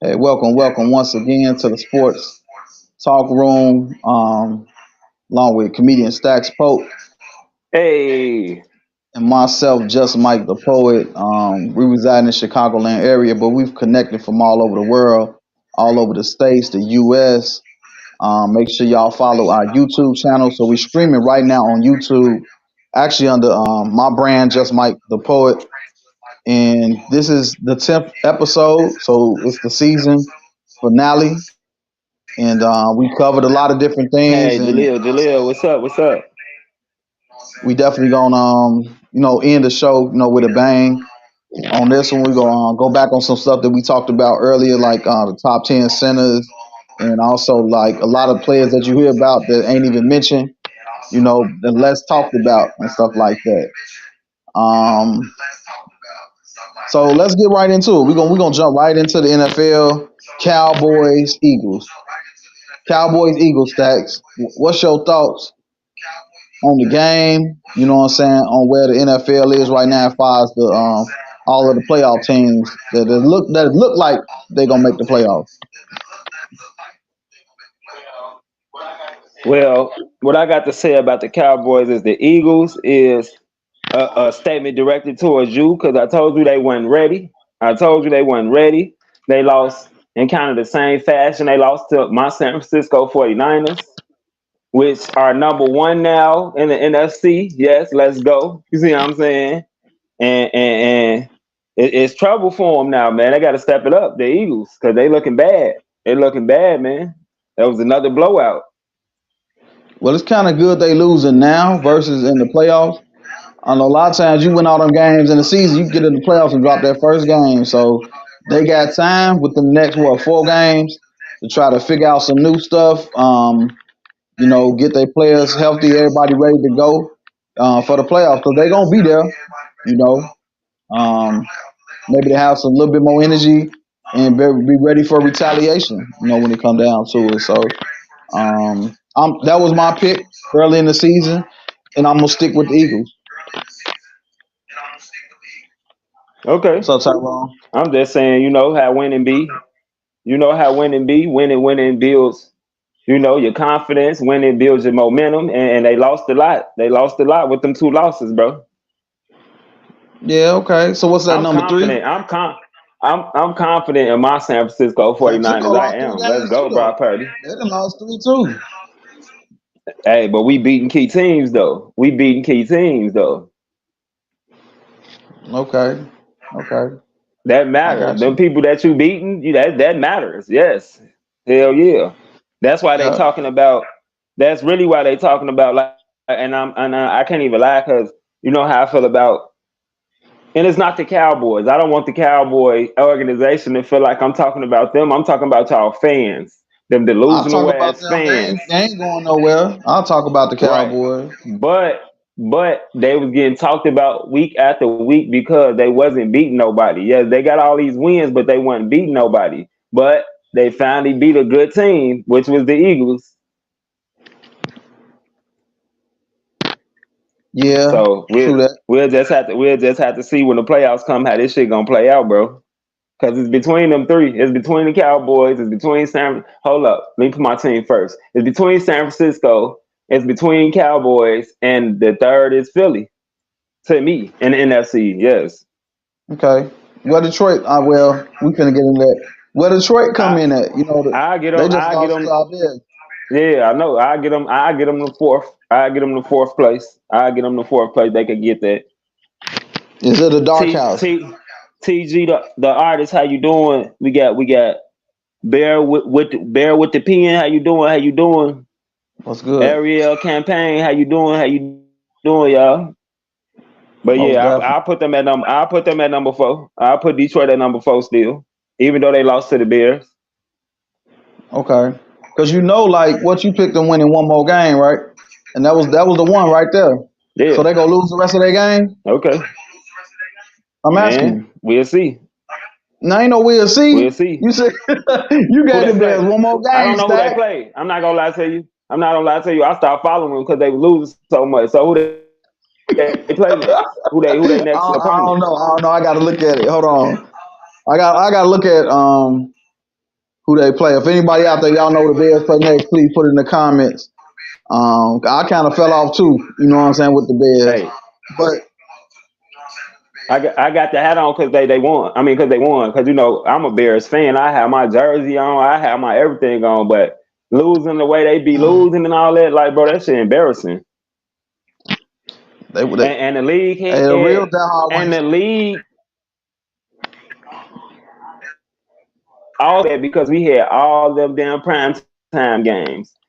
Hey, welcome once again to the Sports Talk Room, along with comedian Stackz Hey, and myself, just Mike the Poet. We reside in the Chicagoland area, but we've connected from all over the world, all over the states, the U.S. Make sure y'all follow our YouTube channel. So we're streaming right now on YouTube, actually under my brand, just Mike the Poet. And this is the 10th episode, so it's the season finale. And we covered a lot of different things, hey, and Jaleel, what's up? What's up? we definitely gonna end the show with a bang. On this one, we're gonna go back on some stuff that we talked about earlier, like the top 10 centers, and also like a lot of players that you hear about that ain't even mentioned, that less talked about and stuff like that. Um, so let's get right into it. We're gonna jump right into the NFL. Cowboys, Eagles. Cowboys, Eagles stacks. What's your thoughts on the game? You know what I'm saying? On where the NFL is right now as far as the all of the playoff teams that look like they're gonna make the playoffs. Well, what I got to say about the Cowboys is the Eagles is a statement directed towards you because I told you they weren't ready. I told you they weren't ready. They lost in kind of the same fashion. They lost to my San Francisco 49ers, which are number one now in the NFC. Yes, let's go. You see what I'm saying? And it's trouble for them now, man. They got to step it up, the Eagles, because they looking bad. They looking bad, man. That was another blowout. Well, it's kind of good they losing now versus in the playoffs. I know a lot of times you win all them games in the season, you get in the playoffs and drop that first game. So they got time within the next 4 games to try to figure out some new stuff. Get their players healthy, everybody ready to go for the playoffs because they're gonna be there. You know, um, maybe they have some little bit more energy and be ready for retaliation. When it come down to it. So that was my pick early in the season, and I'm gonna stick with the Eagles. Okay. What's up, Tyrone? I'm just saying, you know how winning be. You know how winning be. Winning builds, your confidence. Winning builds your momentum. And they lost a lot. They lost a lot with them two losses, bro. Yeah, okay. So what's that I'm number three? confident. I'm confident in my San Francisco San Francisco 49ers. I lost three am. Let's games too, go, though. Brock Purdy. They done lost three too. Hey, but we beating key teams though. We beating key teams though. Okay, okay. That I matters. got Them you. people that you beating, that matters. Yes. Hell yeah. That's why they Yeah. talking about. That's really why they talking about like. And I can't even lie because you know how I feel about. And it's not the Cowboys. I don't want the Cowboy organization to feel like I'm talking about them. I'm talking about y'all fans, them I'll delusional talk about ass them. They fans, ain't, they ain't going nowhere. I'll talk about the right? Cowboys. But but they was getting talked about week after week because they wasn't beating nobody. Yes, they got all these wins, but they wasn't beating nobody. But they finally beat a good team, which was the Eagles. Yeah, So true that. we'll just have to see when the playoffs come how this shit gonna play out, bro. Cause it's between them three. It's between the Cowboys. It's between San. Hold up, let me put my team first. It's between San Francisco. It's between Cowboys, and the third is Philly. To me, in the NFC, yes. Okay. Where Detroit? Well, we finna get in that. Where Detroit come I in at? I get They them. just I get lost to them. our Bears. Yeah, I know. I get them. I get them the fourth. I get them the fourth place. I get them the fourth place. They could get that. Is it a dark T house? T TG the artist. How you doing? We got Bear with the pen. How you doing? How you doing? What's good? Ariel campaign. How you doing? How you doing, y'all? But Most yeah, definitely. I put them at number. I put them at number four. I put Detroit at number four still, even though they lost to the Bears. Okay. Because like what you picked them winning one more game, right? And that was the one right there. So Yeah. they gonna lose the rest of their game? Okay. I'm asking you. Man, we'll see. Now ain't no we'll see. We'll see. You said you Who got they the Bears play? one more I game, don't know who they stack. play. I'm not gonna lie to you. I'm not gonna lie to you. I stopped following them because they were losing so much. So who they play next? Who they next I opponent? don't know. I don't know. I gotta look at it. Hold on. I gotta look at who they play. If anybody out there, y'all know who the Bears play next, please put it in the comments. I kind of fell off too, you know what I'm saying, with the Bears. Hey, But I got the hat on because they won. I mean, because they won. Because I'm a Bears fan. I have my jersey on. I have my everything on. But losing the way they be losing and all that, like, bro, that shit embarrassing. they And the league a real had, diehard and one. the league all that because we had all them damn prime time games.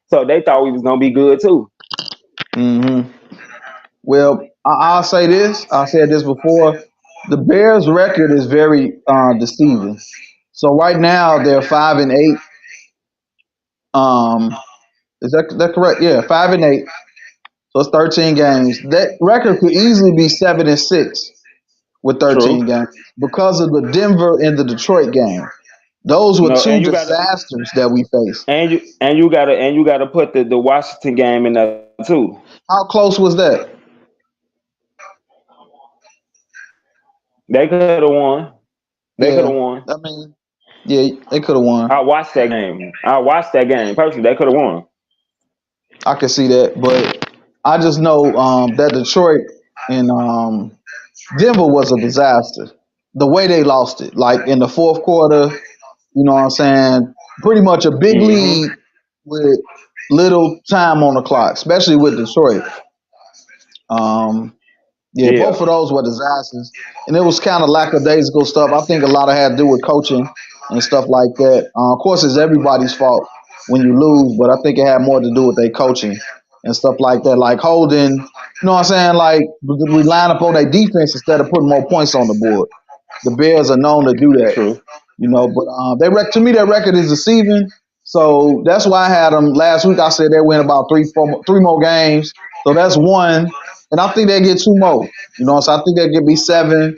So they thought we was gonna be good too. Mm-hmm. Well, I'll say this. I said this before. The Bears' record is very deceiving. So right now they're 5-8. Um, is that correct? Yeah, 5-8. So it's 13 games. That record could easily be 7-6 with True. 13 games because of the Denver and the Detroit game. Those were No, two and you got to disasters that we faced. and you gotta put the Washington game in there too. How close was that? They could have won. They could Yeah, have won. I mean, yeah, they could have won. I watched that game. I watched that game personally. They could have won. I could see that, but I just know that Detroit and Denver was a disaster. The way they lost it, like in the fourth quarter, you know what I'm saying? Pretty much a big Hmm. lead with little time on the clock, especially with Detroit. Um, yeah, Yeah. both of those were disasters, and it was kind of lackadaisical stuff. I think a lot of had to do with coaching and stuff like that. Of course, it's everybody's fault when you lose, but I think it had more to do with their coaching and stuff like that. Like holding, you know what I'm saying? Like we line up on their defense instead of putting more points on the board. The Bears are known to do that, True. but to me their record is deceiving. So that's why I had them last week. I said they win about three more games. So that's one, and I think they get two more. So I think they could be 7-9.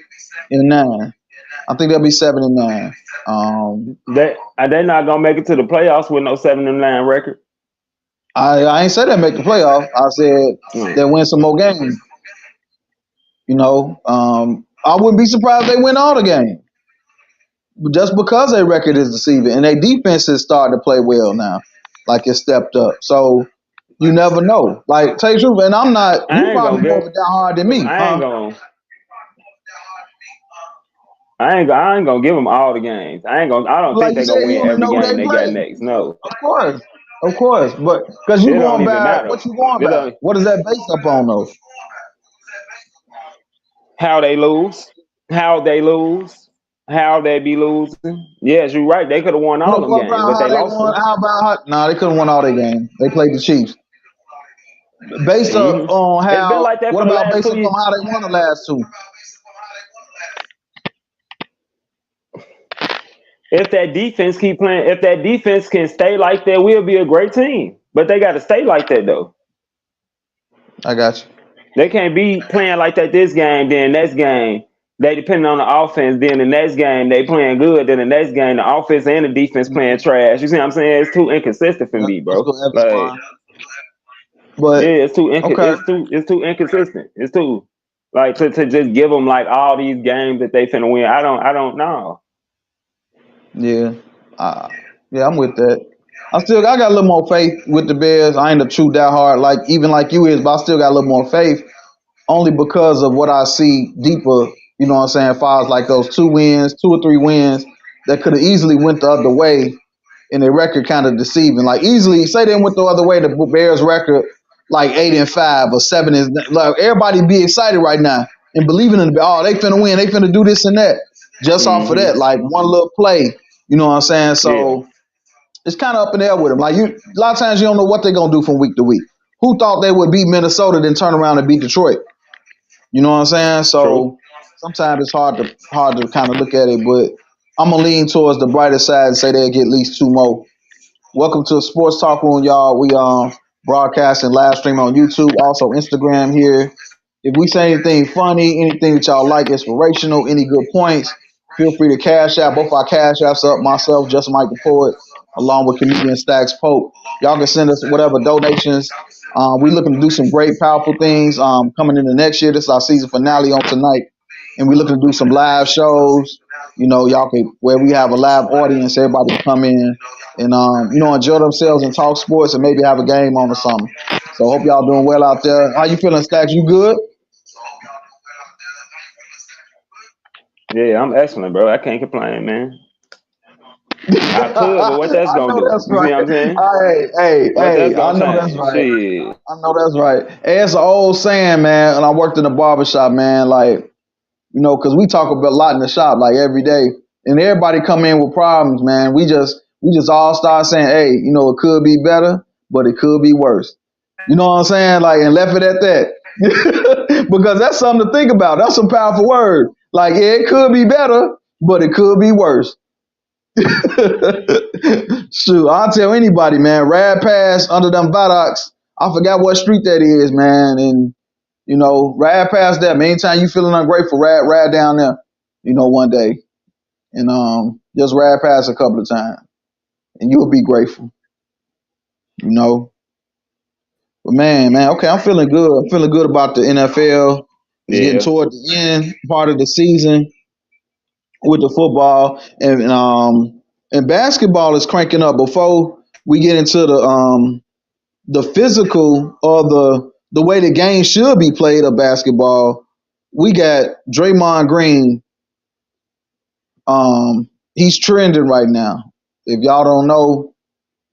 I think they'll be 7-9. They're not gonna make it to the playoffs with no 7-9 record. I ain't said they make the playoff. I said Mm. they win some more games. I wouldn't be surprised if they win all the games. Just because their record is deceiving and their defense is starting to play well now, like it stepped up. So you never know. Like tell you the truth, and I'm not. You I ain't probably gonna more give of a downhard than them. me, huh? I ain't gonna give them all the games. I don't Like think you they're said, gonna you win only every know who game they they got play. next. No, Of course, but because you it don't going even by matter. what you going It by? don't What is that based up on though? how they lose, how they lose, how they be losing. Yes, you're right. They could have won all them What games, about but how they they lost won? them. How about how? Nah, they couldn't win all their games. They played the Chiefs. Based up Hmm. on It's been how? like that What for the about last based two up years. on how they won the last two? If that defense can stay like that, we'll be a great team. But they got to stay like that though. I got you. They can't be playing like that this game, then next game they depending on the offense. Then the next game they playing good. Then the next game the offense and the defense playing trash. You see what I'm saying? It's too inconsistent for Yep, me, let's bro. go Evans Like, line. But yeah, okay, it's too inconsistent. It's too like to just give them like all these games that they finna win. I don't know. yeah, uh, yeah, I'm with that. I got a little more faith with the Bears. I ain't a true diehard like even like you is, but I still got a little more faith only because of what I see deeper. You know what I'm saying? As far as like those 2 or 3 wins that could have easily went the other way, and their record kind of deceiving. Like easily, say they went the other way, the Bears record like 8-5 or 7 is like everybody be excited right now and believing in the they finna win, they finna do this and that just off of Hmm. that, like one little play. You know what I'm saying? Yeah, So it's kind of up in the air with them. Like a lot of times you don't know what they're gonna do from week to week. Who thought they would beat Minnesota, then turn around and beat Detroit? You know what I'm saying? true. So sometimes it's hard to kind of look at it, but I'm gonna lean towards the brighter side and say they'll get at least two more. Welcome to the Sports Talk Room, y'all. We broadcast and live stream on YouTube, also Instagram here. If we say anything funny, anything that y'all like, inspirational, any good points, feel free to cash out. Both our cash apps up. Myself, just Mike the Poet, along with comedian Stackz Pope. Y'all can send us whatever donations. We looking to do some great, powerful things coming into next year. This is our season finale on tonight, and we're looking to do some live shows. Y'all could where we have a live audience, everybody can come in and enjoy themselves and talk sports and maybe have a game on or something. So hope y'all doing well out there. How you feeling, Stackz? You good? Yeah, I'm excellent, bro. I can't complain, man. I could, but what that's I gonna know do? that's You see right. what I'm saying? Hey, What that's I gonna know that's change? right. Shit. I know that's right. Hey, it's an old saying, man. And I worked in a barbershop, man. Like, because we talk about a lot in the shop, like every day, and everybody come in with problems, man. We just all start saying, hey, it could be better, but it could be worse. You know what I'm saying? Like, and left it at that, because that's something to think about. That's some powerful word. Like, yeah, it could be better, but it could be worse. Shoot, I'll tell anybody, man. Rad pass under them buttocks. I forgot what street that is, man, and ride past that. Man, anytime you feeling ungrateful, ride down there, one day. And just ride past a couple of times. And you'll be grateful, you know. But man, okay, I'm feeling good. I'm feeling good about the NFL. It's getting Yeah. toward the end part of the season with the football. And basketball is cranking up. Before we get into the physical or the way the game should be played of basketball, we got Draymond Green. He's trending right now. If y'all don't know,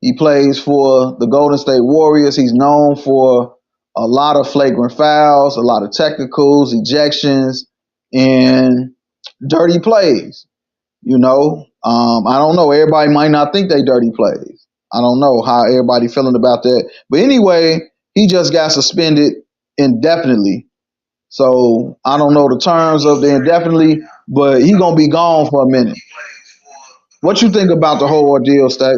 he plays for the Golden State Warriors. He's known for a lot of flagrant fouls, a lot of technicals, ejections, and dirty plays. I don't know. Everybody might not think they dirty plays. I don't know how everybody feeling about that. But anyway, he just got suspended indefinitely. So I don't know the terms of the indefinitely, but he gonna be gone for a minute. What you think about the whole ordeal, Stack?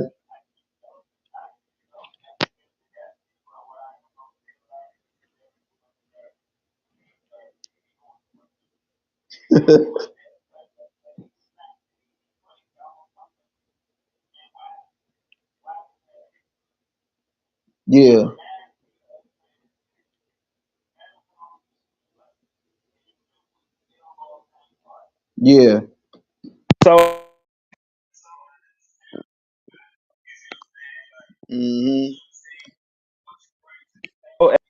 Yeah, yeah. So Hmm.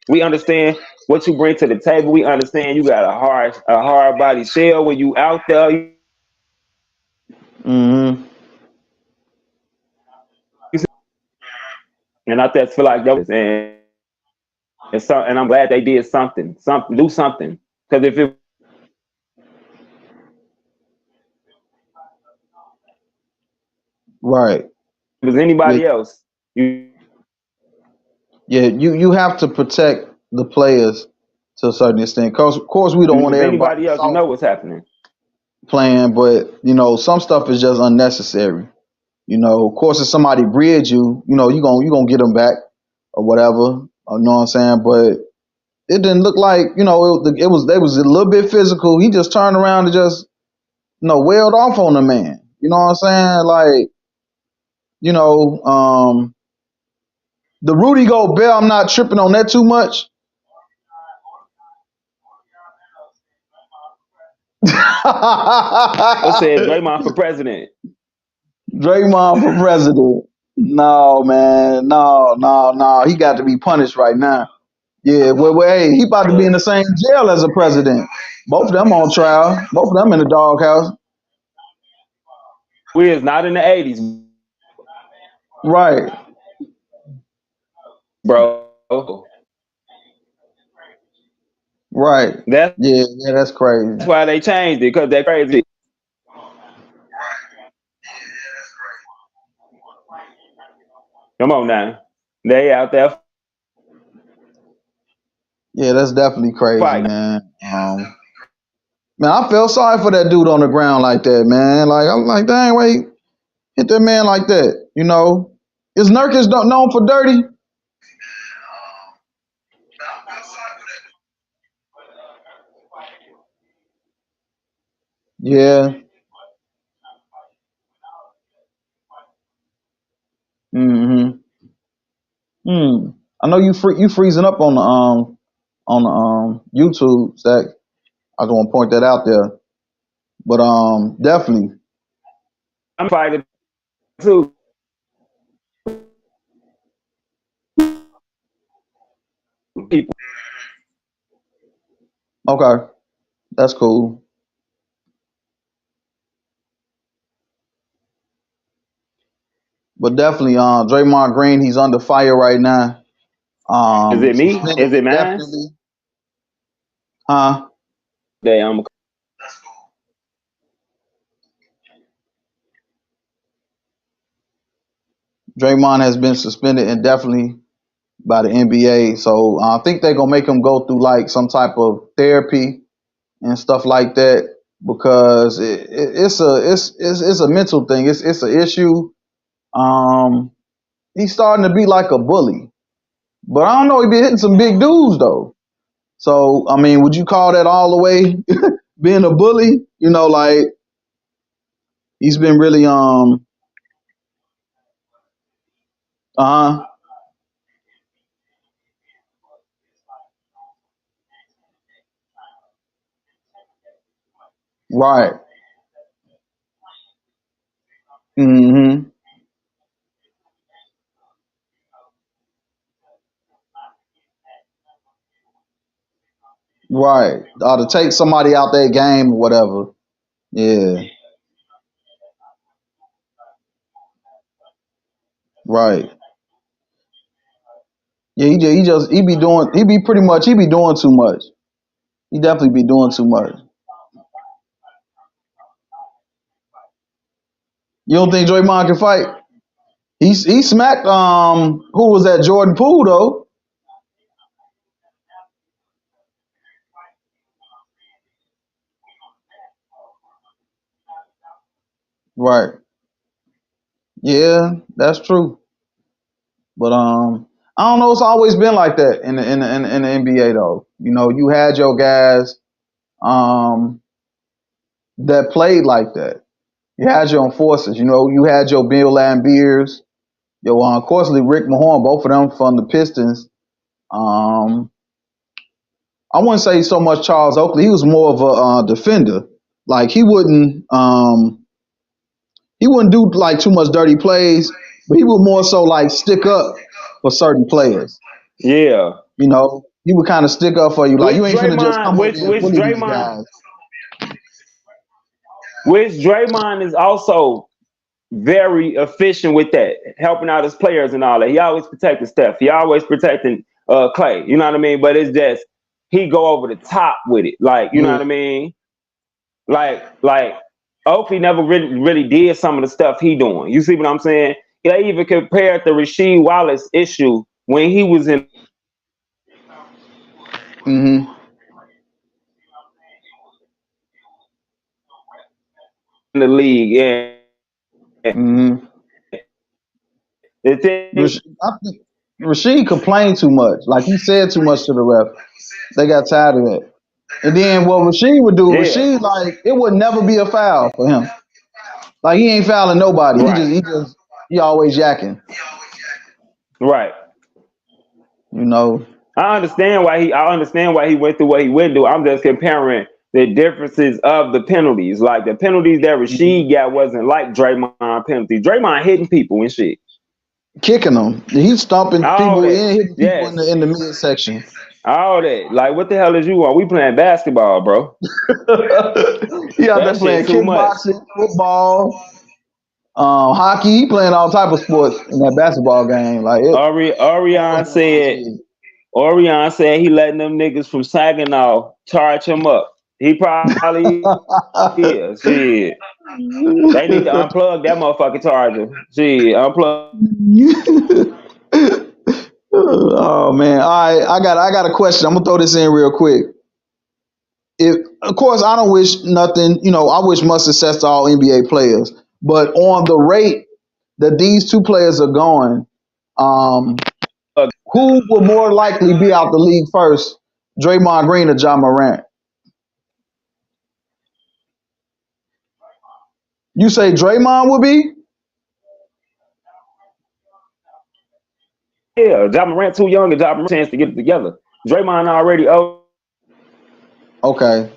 we understand what you bring to the table. We understand you got a hard body shell when you out there. Hmm. And I just feel like that was and I'm glad they did something, do something. Because if it Right. was Yeah, anybody else, you yeah. You have to protect the players to a certain extent. Cause of course we don't want if everybody anybody else, you soft know what's happening. playing, but some stuff is just unnecessary. Of course, if somebody bridge you, you gonna get them back or whatever. You know what I'm saying? But it didn't look like it was a little bit physical. He just turned around and just wailed off on the man. You know what I'm saying? Like you know, the Rudy Gobert. I'm not tripping on that too much. I said Draymond for president. Draymond for president. No, man. No, no, no. He got to be punished right now. Yeah, well, hey, he about to be in the same jail as a president. Both of them on trial. Both of them in the doghouse. We is not in the 80s, Right, bro. right. That's Yeah, yeah, that's crazy. why they changed it, because they're crazy. Come on now. They out there Yeah, that's definitely crazy, fighting. man. Man, I felt sorry for that dude on the ground like that, man. Like I'm like, dang, wait, hit that man like that. Is Nurkic known for dirty? Yeah. Mm-hmm. Hmm. I know you freezing up on the YouTube, Zach. I just want to point that out there. But definitely. I'm fighting too. People. Okay, that's cool. But definitely, Draymond Green, he's under fire right now. Is it me? Suspended Is it mine? indefinitely. Huh? Damn. Draymond has been suspended indefinitely by the NBA. So I think they're gonna make him go through like some type of therapy and stuff like that because it's a mental thing. It's an issue. Um, he's starting to be like a bully, but I don't know. He been hitting some big dudes though. So I mean, would you call that all the way being a bully? You know, like he's been really uh huh right. Mm-hmm. Right. To take somebody out their game or whatever. Yeah. Right. Yeah. He be pretty much he be doing too much. He definitely be doing too much. You don't think Draymond can fight? He smacked who was that, Jordan Poole though? Right. Yeah, that's true. But I don't know. It's always been like that in the NBA though. You know, you had your guys um that played like that. You had your enforcers. You know, you had your Bill Lambiers, your of course Rick Mahorn, both of them from the Pistons. Um, I wouldn't say so much Charles Oakley. He was more of a defender. Like he wouldn't do like too much dirty plays, but he would more so like stick up for certain players. Yeah. You know, he would kind of stick up for you. Like Which you ain't finna just Draymond, come over which here and which bully these Draymond, guys. which Draymond is also very efficient with that, helping out his players and all that. He always protecting Steph. He always protecting Clay. You know what I mean? But it's just he go over the top with it. Like, you know Yeah. what I mean? Like Oakley never really did some of the stuff he doing. You see what I'm saying? They even compared the Rasheed Wallace issue when he was in Mm-hmm. the league. And Mm-hmm. the thing, I think Rasheed complained too much. Like he said too much to the ref. They got tired of that. And then what Rasheed would do, yeah, Rasheed like it would never be a foul for him. Like he ain't fouling nobody. right, He always yakking. right. You know. I understand why he went through what he went through. I'm just comparing the differences of the penalties. Like the penalties that Rasheed got wasn't like Draymond penalties. Draymond hitting people and shit. Kicking them. He's stomping All people that. in, hitting people Yes. in the midsection. All that. Like what the hell is you on? We playing basketball, bro. He out there That playing shit too much. kickboxing, football, hockey. He playing all type of sports in that basketball game. Like it, all Orion done for his said head. Orion said he letting them niggas from Saginaw charge him up. He probably is. Shit. They need to unplug that motherfucking charger. Shit, unplug. Oh man! All right, I got a question. I'm gonna throw this in real quick. If of course I don't wish nothing, you know, I wish much success to all NBA players. But on the rate that these two players are going, um, who will more likely be out the league first, Draymond Green or John Morant? You say Draymond will be? Yeah, John Morant too young and John Morant chance to get it together. Draymond already old. Okay,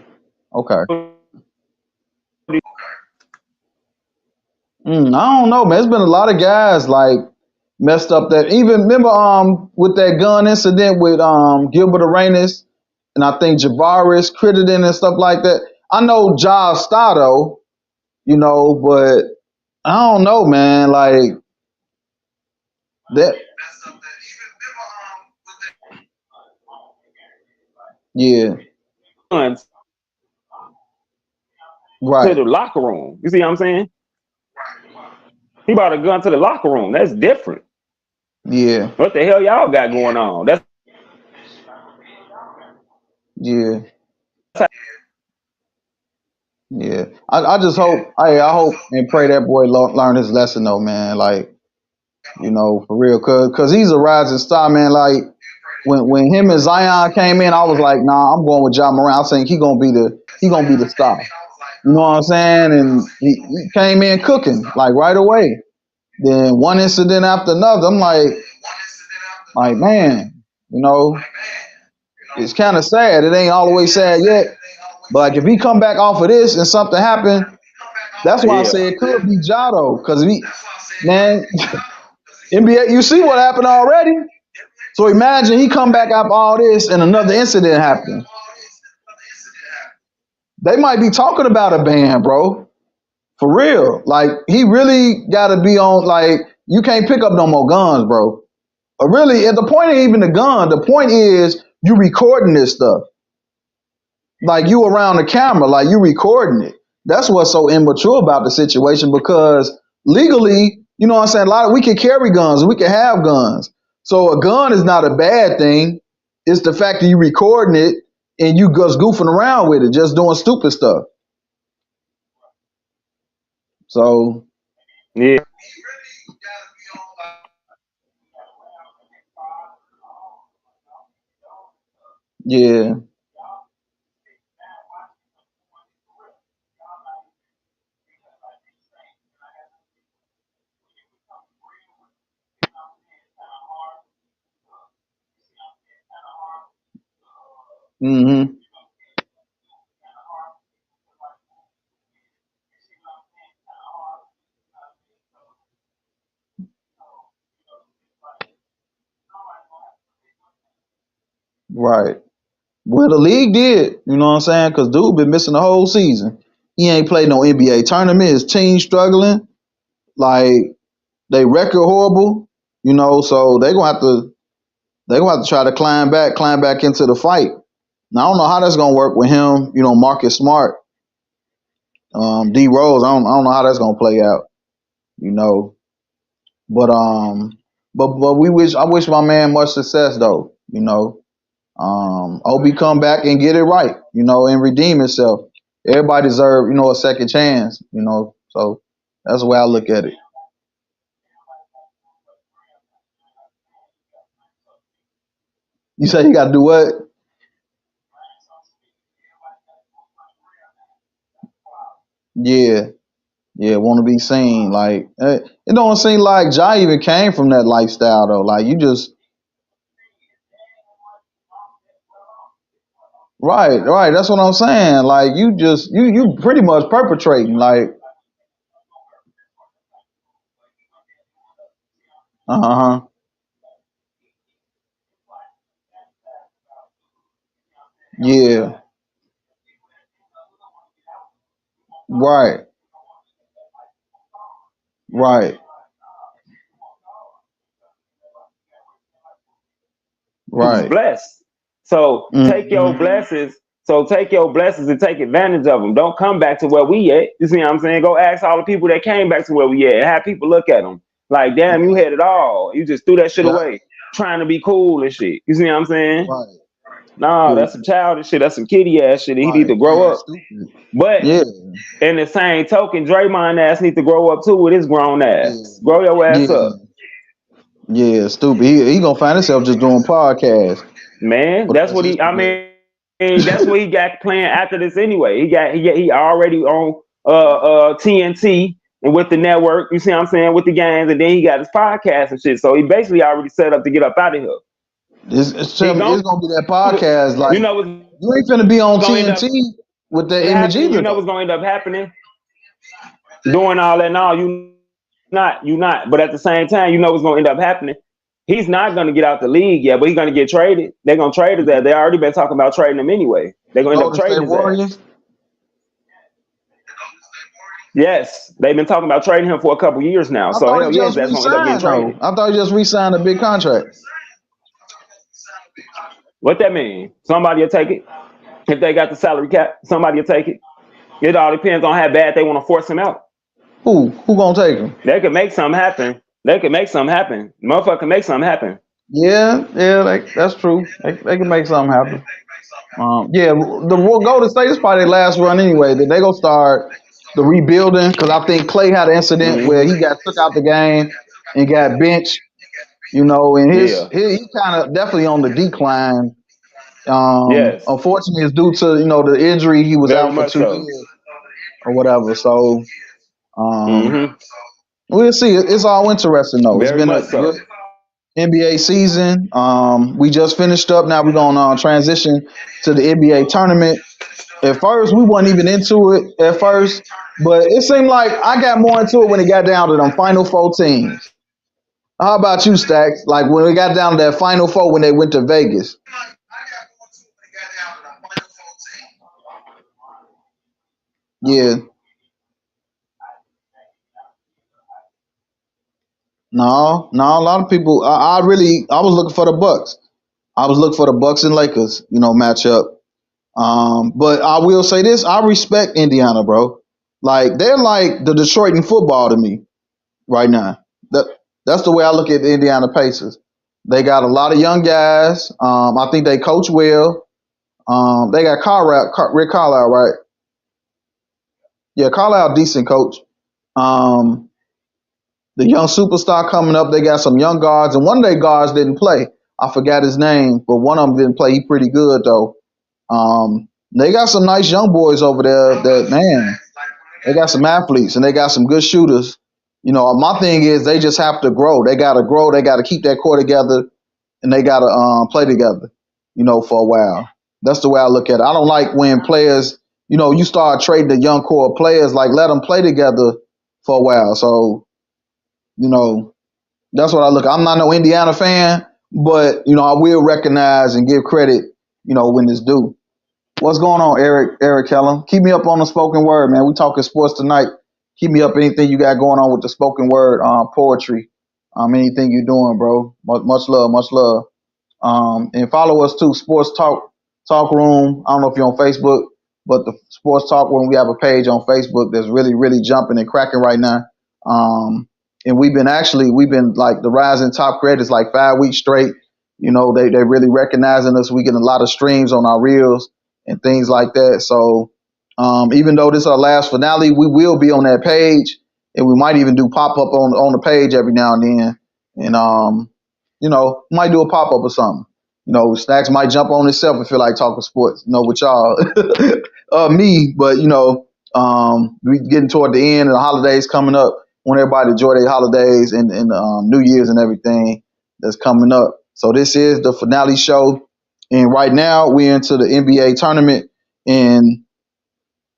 okay. I don't know, man. There's been a lot of guys like messed up that even remember with that gun incident with Gilbert Arenas and I think Javaris Crittenden and stuff like that. I know Ja Stato, but I don't know, man. Like that, yeah, Guns to right, the locker room. You see what I'm saying? He brought a gun to the locker room. That's different. yeah, What the hell y'all got going on? That's yeah, how, yeah. I just hope, I hope and pray that boy learn his lesson though, man. Like, for real, cause he's a rising star, man. Like when him and Zion came in, I was like, nah, I'm going with John Moran. I think he gonna be the star. You know what I'm saying? And he came in cooking like right away. Then one incident after another. I'm like man, you know, it's kind of sad. It ain't all the way sad yet. But like if he come back off of this and something happen, that's why I yeah, say it could be Jado. Cause man, NBA, you see what happened already. So imagine he come back after all this and another incident happened. They might be talking about a ban, bro. For real. Like he really gotta be on like you can't pick up no more guns, bro. Really, at the point ain't even the gun. The point is you recording this stuff. Like you around the camera, like you recording it. That's what's so immature about the situation because legally, you know what I'm saying, we can carry guns, we can have guns. So a gun is not a bad thing. It's the fact that you recording it and you just goofing around with it, just doing stupid stuff. So yeah. yeah, mm-hmm. Right. Well, the league did, you know what I'm saying? Because dude been missing the whole season. He ain't played no NBA tournament. His team struggling. Like they record horrible, so they gonna have to try to climb back into the fight. Now I don't know how that's gonna work with him, Marcus Smart, D Rose. I don't know how that's gonna play out, you know. But but I wish my man much success though, Hope he come back and get it right, and redeem himself. Everybody deserve, a second chance, So that's the way I look at it. You say you gotta do what? Yeah, yeah, want to be seen. Like it don't seem like Jai even came from that lifestyle though. Like you just right, right. That's what I'm saying. Like you just you pretty much perpetrating. Like uh huh. Yeah. Right. Right. He's Right. blessed. So take your Hmm. blessings. So take your blessings and take advantage of them. Don't come back to where we at. You see what I'm saying? Go ask all the people that came back to where we at and have people look at them. Like, damn, you had it all. You just threw that shit Yeah. away, trying to be cool and shit. You see what I'm saying? Right. No, Cool. that's some childish shit. That's some kitty ass shit. He need Right. to grow Yeah. up. Stupid. But Yeah. in the same token, Draymond ass need to grow up too with his grown Yeah. ass. Grow your ass up, Yeah. Yeah. Stupid. He gonna find himself just doing podcasts man. for the That's rest what of his he. I career. mean, that's what he got playing after this anyway. He already on TNT and with the network. You see what I'm saying, with the games, and then he got his podcast and shit. So he basically already set up to get up out of here. He It's gon' gonna be that podcast. you Like know what's you ain't finna be on gonna end up TNT with that image happening. You either know though. what's gonna end up happening. doing all that now, you not. But at the same time, you know what's gonna end up happening. He's not gonna get out the league yet, but he's gonna get traded. They're gonna trade his ass. They already been talking about trading him anyway. They're gonna end up Golden trading State his ass. Warriors. Yes, they've been talking about trading him for a couple years now. I So thought he hell yes, just that's gonna end up getting re-signed though. traded. I thought he just re-signed a big contract. What that mean? Somebody will take it. If they got the salary cap, somebody will take it. It all depends on how bad they want to force him out. Who gonna take him? They could make something happen. They could make something happen. Motherfucker can make something happen. Yeah, that's true. They can make something happen. Yeah, the Golden State is probably their last run anyway. Then they gonna start the rebuilding because I think Clay had an incident where he got took out the game and got benched. You know, and Yeah. he kind of definitely on the decline. Yes. Unfortunately, it's due to the injury. He was Very out for much 2 so. years or whatever. So Mm-hmm. we'll see. It's all interesting though. It's Very been a much so. good NBA season. We just finished up. Now we're gonna transition to the NBA tournament. At first, we weren't even into it at first, but it seemed like I got more into it when it got down to them final four teams. How about you, Stackz? Like when we got down to that final four when they went to Vegas. Yeah. No, no, a lot of people. I was looking for the Bucks. I was looking for the Bucks and Lakers, matchup. But I will say this: I respect Indiana, bro. Like they're like the Detroit in football to me right now. That's the way I look at the Indiana Pacers. They got a lot of young guys. I think they coach well. They got Rick Carlisle, right? Yeah, Carlisle, decent coach. Um, the young superstar coming up. They got some young guards, and one of their guards didn't play. I forgot his name, but one of them didn't play. He pretty good though. They got some nice young boys over there. That man, they got some athletes and they got some good shooters. My thing is they just have to grow. They got to grow. They got to keep that core together, and they got to play together. For a while. That's the way I look at it. I don't like when players, you start trading the young core players. Like let them play together for a while. So you know, that's what I look. I'm not no Indiana fan, but I will recognize and give credit, when it's due. What's going on, Eric Kellum? Keep me up on the spoken word, man. We talking sports tonight. Keep me up anything you got going on with the spoken word, poetry, anything you doing, bro. Much love, much love. And follow us too, Sports Talk Room. I don't know if you're on Facebook, but the Sports Talk Room, we have a page on Facebook that's really, really jumping and cracking right now. And we've been like the rising top creators like 5 weeks straight. They really recognizing us. We getting a lot of streams on our reels and things like that. So even though this is our last finale, we will be on that page, and we might even do pop up on the page every now and then. And might do a pop up or something. Stackz might jump on himself and feel like talking sports. With y'all, me. But we getting toward the end, and the holidays coming up. Want everybody to enjoy their holidays and New Year's and everything that's coming up. So this is the finale show, and right now we're into the NBA tournament, and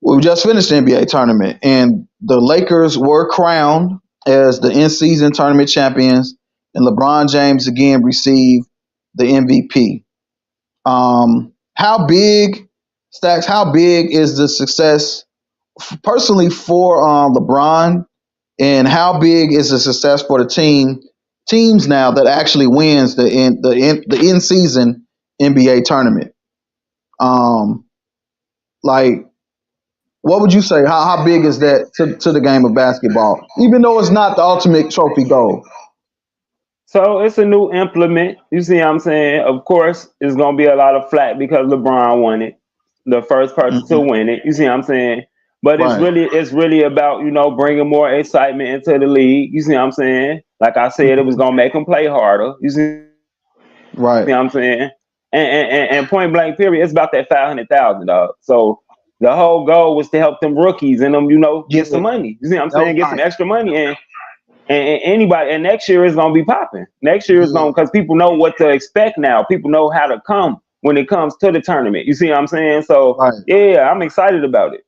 we just finished the NBA tournament, and the Lakers were crowned as the in-season tournament champions, and LeBron James again received the MVP. How big, Stackz? How big is the success personally for LeBron, and how big is the success for the teams now that actually wins the in-season NBA tournament? Um, like what would you say? How big is that to the game of basketball? Even though it's not the ultimate trophy goal. So it's a new implement. You see what I'm saying? Of course, it's gonna be a lot of flack because LeBron won it, the first person to Mm-hmm. win it. You see what I'm saying? But Right. it's really about bringing more excitement into the league. You see what I'm saying? Like I said, it was Mm-hmm. gonna make them play harder. You see Right. what I'm saying? And point blank period, it's about that 500,000 dog. So the whole goal was to help them rookies and them, Yeah, get some money. You see what I'm that was saying? Get some nice. extra money and anybody, and next year is gonna be popping. Next year is Yeah. gonna, because people know what to expect now. People know how to come when it comes to the tournament. You see what I'm saying? So Right. yeah, I'm excited about it.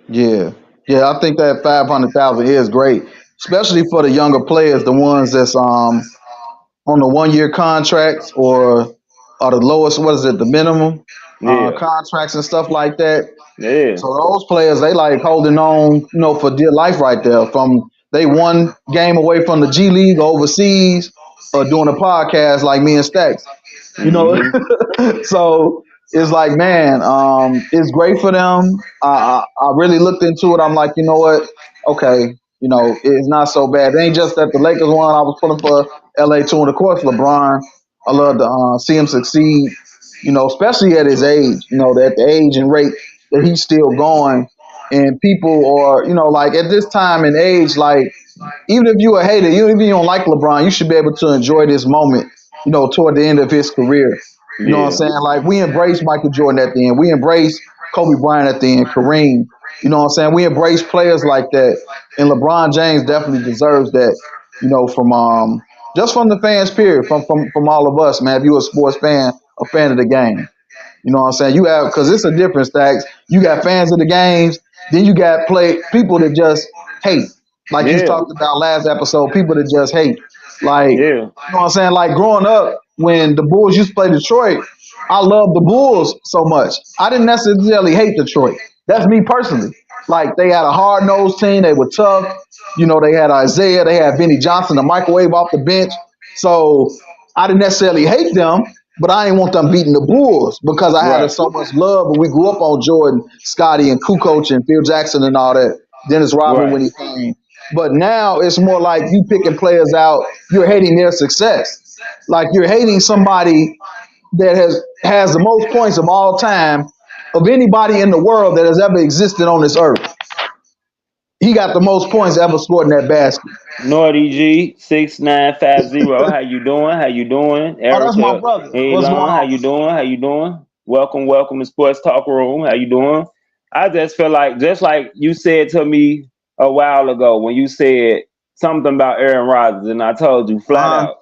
Yeah. Yeah, I think that 500,000 is great, especially for the younger players, the ones that's on the 1 year contracts or the lowest, what is it, the minimum Yeah, contracts and stuff like that. yeah. So those players, they like holding on, for dear life right there. From they one game away from the G League overseas, or doing a podcast like me and Stackz. You know, Hmm. so it's like, man, it's great for them. I really looked into it. I'm like, you know what? Okay, it's not so bad. It ain't just that the Lakers won. I was pulling for LA too, and of course LeBron. I love to see him succeed. Especially at his age. At the age and rate that he's still going, and people are, like at this time and age, like even if you a hater, even if you don't like LeBron, you should be able to enjoy this moment, toward the end of his career. You know what I'm Yeah, saying? Like we embrace Michael Jordan at the end. We embrace Kobe Bryant at the end, Kareem. You know what I'm saying? We embrace players like that. And LeBron James definitely deserves that, from just from the fans, period, from all of us, man. If you're a sports fan, a fan of the game. You know what I'm saying? You have, because it's a different Stacks. You got fans of the games, then you got play people that just hate. Like you yeah, talked about last episode, people that just hate. Like, yeah. you know what I'm saying? Like growing up, when the Bulls used to play Detroit, I loved the Bulls so much. I didn't necessarily hate Detroit. That's me personally. Like they had a hard nosed team, they were tough. They had Isaiah, they had Vinny Johnson, the microwave off the bench. So I didn't necessarily hate them, but I didn't want them beating the Bulls because I had Right, so much love. And we grew up on Jordan, Scotty, and Kukoc and Phil Jackson and all that. Dennis Rodman right. when he came. But now it's more like you picking players out. You're hating their success. Like you're hating somebody that has the most points of all time of anybody in the world that has ever existed on this earth. He got the most points ever scored in that basket. Naughty G 6950. How you doing? How you doing? Oh, that's my Erica brother. What's going Elon. How on? you doing? How you doing? Welcome, welcome to Sports Talk Room. How you doing? I just feel like, just like you said to me a while ago when you said something about Aaron Rodgers, and I told you flat Uh-huh. out,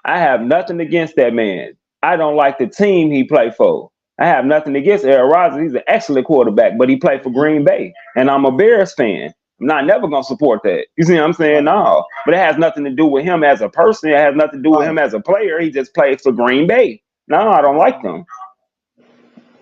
I have nothing against that man. I don't like the team he played for. I have nothing against Aaron Rodgers. He's an excellent quarterback, but he played for Green Bay, and I'm a Bears fan. I'm not never gonna support that. You see what I'm saying? Right. No. But it has nothing to do with him as a person. It has nothing to do with Right. him as a player. He just plays for Green Bay. No, I don't like them.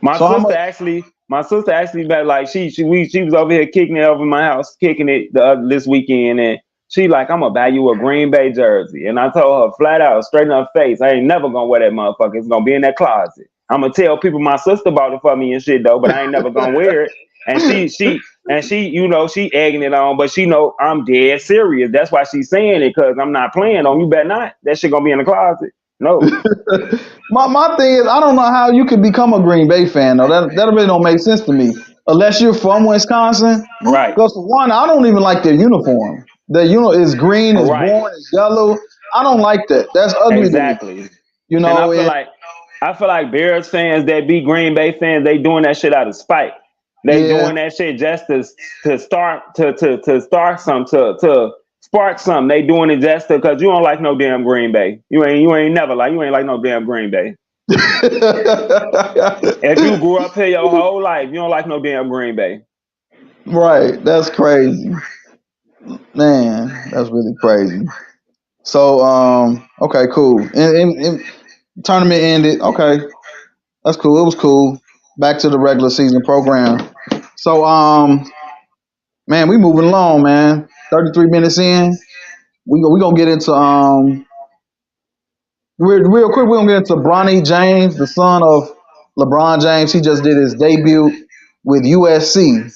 My So how sister much? actually, my sister actually, but like she was over here kicking it over my house, kicking it this weekend, and she like, I'm gonna buy you a Green Bay jersey, and I told her flat out, straight in her face, I ain't never gonna wear that motherfucker. It's gonna be in that closet. I'm gonna tell people my sister bought it for me and shit though, but I ain't never gonna wear it. And she, she egging it on, but she know I'm dead serious. That's why she's saying it, because I'm not playing on. You bet not. That shit gonna be in the closet. No. My thing is, I don't know how you could become a Green Bay fan though. That really don't make sense to me unless you're from Wisconsin. Right. Because for one, I don't even like their uniform. Their is green, it's Right. boring, it's yellow. I don't like that. That's ugly to me. Exactly. You And know, and I feel like Bears fans that be Green Bay fans, they doing that shit out of spite. They yeah. doing that shit just to start to start some to spark something. They doing it just because you don't like no damn Green Bay. You ain't like no damn Green Bay. If you grew up here your whole life, you don't like no damn Green Bay. Right. That's crazy. Man, that's really crazy. So, okay, cool. And tournament ended. Okay, that's cool. It was cool. Back to the regular season program. So, man, we moving along, man. 33 minutes in. We gonna get into real quick. We're gonna get into Bronny James, the son of LeBron James. He just did his debut with USC.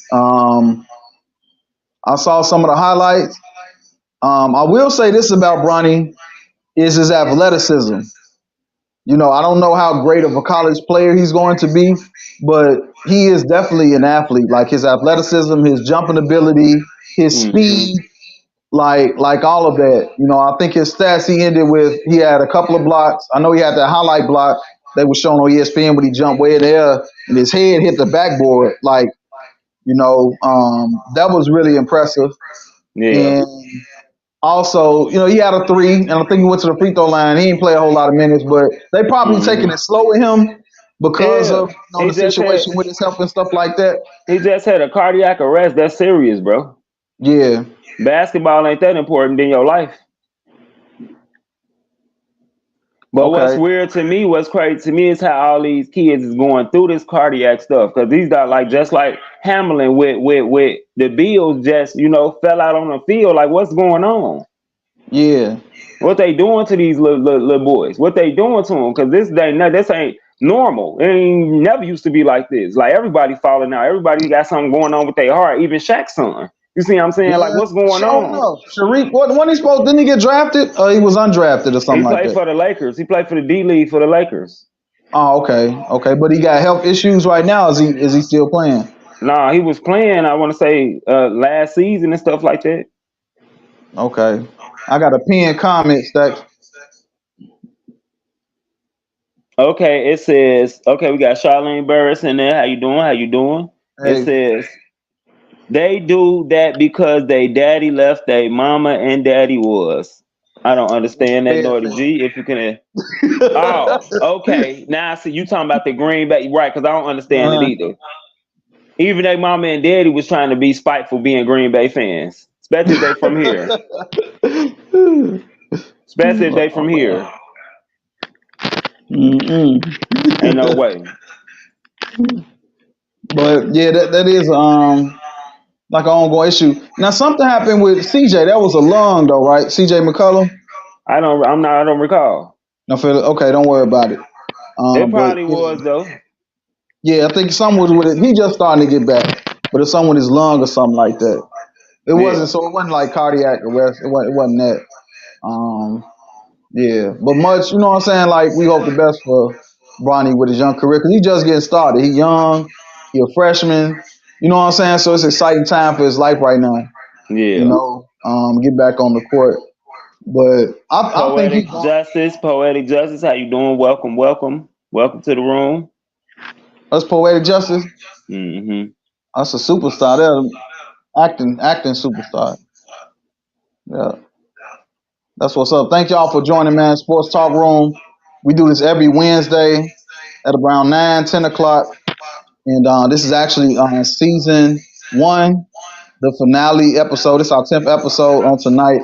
I saw some of the highlights. I will say this about Bronny is his athleticism. I don't know how great of a college player he's going to be, but he is definitely an athlete. Like his athleticism, his jumping ability, his Hmm. speed, like all of that. I think his stats he had a couple of blocks. I know he had that highlight block that was shown on ESPN when he jumped way in the air and his head hit the backboard. Like, that was really impressive. Yeah. And also, he had a three, and I think he went to the free throw line. He didn't play a whole lot of minutes, but they probably taking Hmm. it slow with him because Yeah, of he the just had situation with his health and stuff like that. he just had a cardiac arrest. That's serious, bro. Yeah. Basketball ain't that important in your life. But what's Okay. weird to me, what's crazy to me, is how all these kids is going through this cardiac stuff. Because these got like just like Hamlin with the Bills, just fell out on the field. Like, what's going on? Yeah. What they doing to these little boys? What they doing to them? Because this ain't normal. It ain't never used to be like this. Like everybody falling out. Everybody got something going on with their heart. Even Shaq's son. You see what I'm saying? Like, Yeah. what's going Sure on? enough. Shareek, what when he supposed didn't he get drafted? He was undrafted or He something like played that. for the Lakers. He played for the D League for the Lakers. Oh, okay. Okay. But he got health issues right now. Is he still playing? Nah, he was playing. I want to say last season and stuff like that. Okay. I got a pinned comment, Stackz. Okay, it says. Okay, we got Charlene Burris in there. How you doing? How you doing? It Hey. says they do that because they daddy left they mama and daddy was. I don't Was a understand that, Bears Naughty fan. G. If you can. Oh, okay. Now I see you talking about the Green Bay, right? Because I don't understand it Uh-huh. either. Even their mama and daddy was trying to be spiteful, being Green Bay fans, especially if they from here. Especially if they Oh, from man. here. Mm-mm. Ain't no way. But yeah, that is like an ongoing issue. Now something happened with CJ. That was a lung though, right? CJ McCullum. I don't. I'm not. I don't recall. No, okay, don't worry about it. It But probably yeah, was though. yeah, I think some was with it. He just starting to get back, but it's something with his lung or something like that. It Yeah. wasn't so. It wasn't like cardiac arrest. It wasn't that. Um, yeah, but much. You know what I'm saying? Like we hope the best for Bronny with his young career because he just getting started. He young. He a freshman. You know what I'm saying? So it's an exciting time for his life right now. Yeah. Get back on the court. But I think he's Poetic going. Justice. Poetic Justice. How you doing? Welcome. Welcome. Welcome to the room. That's poetic justice. Hmm. That's a superstar. There, acting superstar. Yeah, that's what's up. Thank y'all for joining, man. Sports Talk Room. We do this every Wednesday at around 9, 10 o'clock, and this is actually season one, the finale episode. This is our 10th episode on tonight,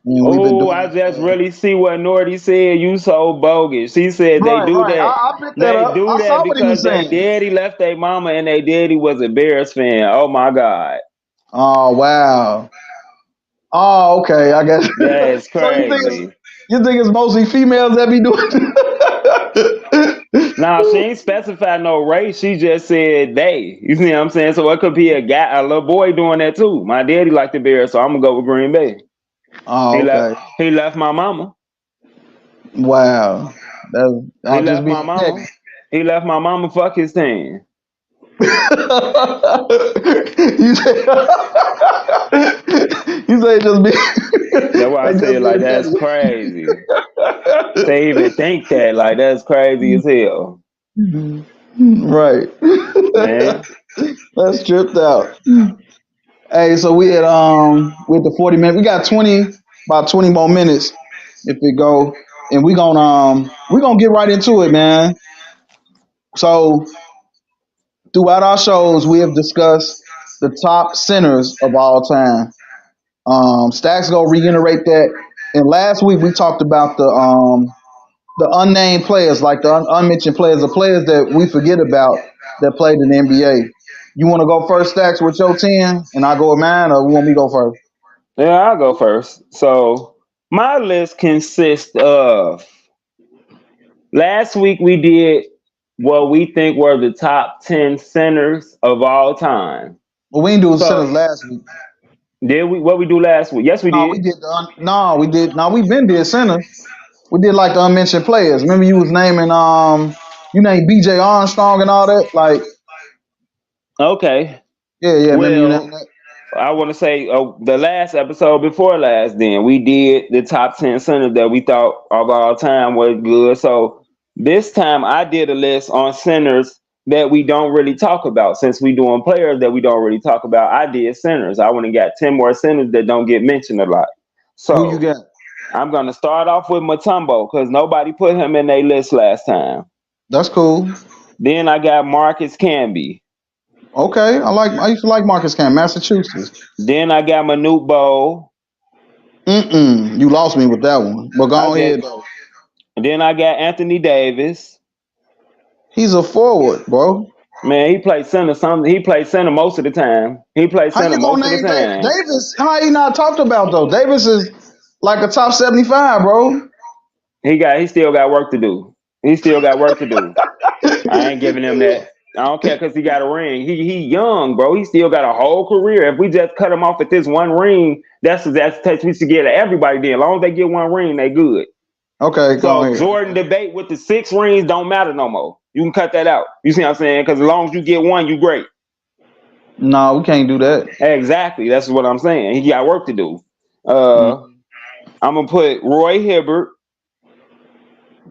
and we've been Oh, doing I this. just really see what Nordy said. You so bogus. She said they Right, do right. that. I picked that They up. do I that saw what he because was they saying. daddy left their mama and they daddy was a Bears fan. Oh my God. Oh wow. Oh, okay. I guess. That's So crazy. you think it's mostly females that be doing Nah, she it? ain't specified no race. She just said they. You see what I'm saying? So it could be a guy, a little boy doing that too. My daddy liked the Bears, so I'm gonna go with Green Bay. Oh, He left. okay. He left my mama. Wow. He I'll just left be my petty. mama. He left my mama. Fuck his team. you say you say just be That's why I they just said like being that's petty. crazy. They even think that like that's crazy as hell, Right. man. That's tripped out. Hey, so we had with the 40 minutes. We got about 20 more minutes if it go, and we gonna get right into it, man. So throughout our shows, we have discussed the top centers of all time. Stack's gonna reiterate that. And last week we talked about the unnamed players, like the unmentioned players, the players that we forget about that played in the NBA. You want to go first, Stacks, with your 10, and I go with mine, or you want me to go first? Yeah, I'll go first. So my list consists of last week we did what we think were the top 10 centers of all time. Well, we didn't do So centers last week. did we what we do last week? Yes, we No, we did. did. No, we did. No, we been did centers. We did like the unmentioned players. Remember, you was naming you named B.J. Armstrong and all that. Like, Okay. yeah, yeah. Remember you named Well, that? I want to say the last episode before last, then we did the top 10 centers that we thought of all time was good. So this time I did a list on centers that we don't really talk about. Since we doing players that we don't really talk about, I did centers. I went and got 10 more centers that don't get mentioned a lot. Who you So got? I'm going to start off with Mutombo because nobody put him in their list last time. That's cool. Then I got Marcus Camby. Okay, I used to like Marcus Cam, Massachusetts. Then I got Manute Bowl. You lost me with that one. But I go just ahead though. then I got Anthony Davis. He's a forward, bro. Man, he played center. He played center most of the time. He played How center you gonna most of the name time. Davis? How he not talked about though? Davis is like a top 75, bro. He still got work to do. He still got work to do. I ain't giving him that. I don't care because he got a ring. He young, bro. He still got a whole career. If we just cut him off at this one ring, that's the touch we should get to everybody. Then, as long as they get one ring, they good. Okay, go So ahead. Jordan debate with the 6 rings don't matter no more. You can cut that out. You see what I'm saying? Because as long as you get one, you great. No, we can't do that. Exactly. That's what I'm saying. He got work to do. Mm. I'm gonna put Roy Hibbert.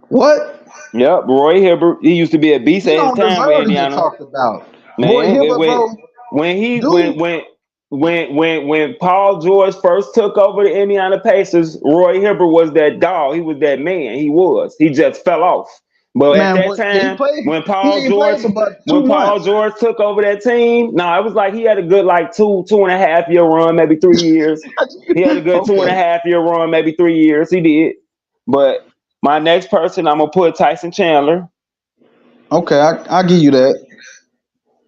What? Yep, Roy Hibbert. He used to be a beast He at his don't time with deserve to get Indiana. talked about. Roy Man, Hibbert, bro. when he Dude, when Paul George first took over the Indiana Pacers, Roy Hibbert was that dog. He was that man. He was. He just fell off. But at man, that what he time, played? when He ain't played for about When 2 Paul months. George took over that team, no, it was like he had a good like two and a half year run, maybe 3 years. He had a good two and a Okay. half year run, maybe 3 years. He did. But my next person, I'm gonna put Tyson Chandler. Okay, I'll give you that.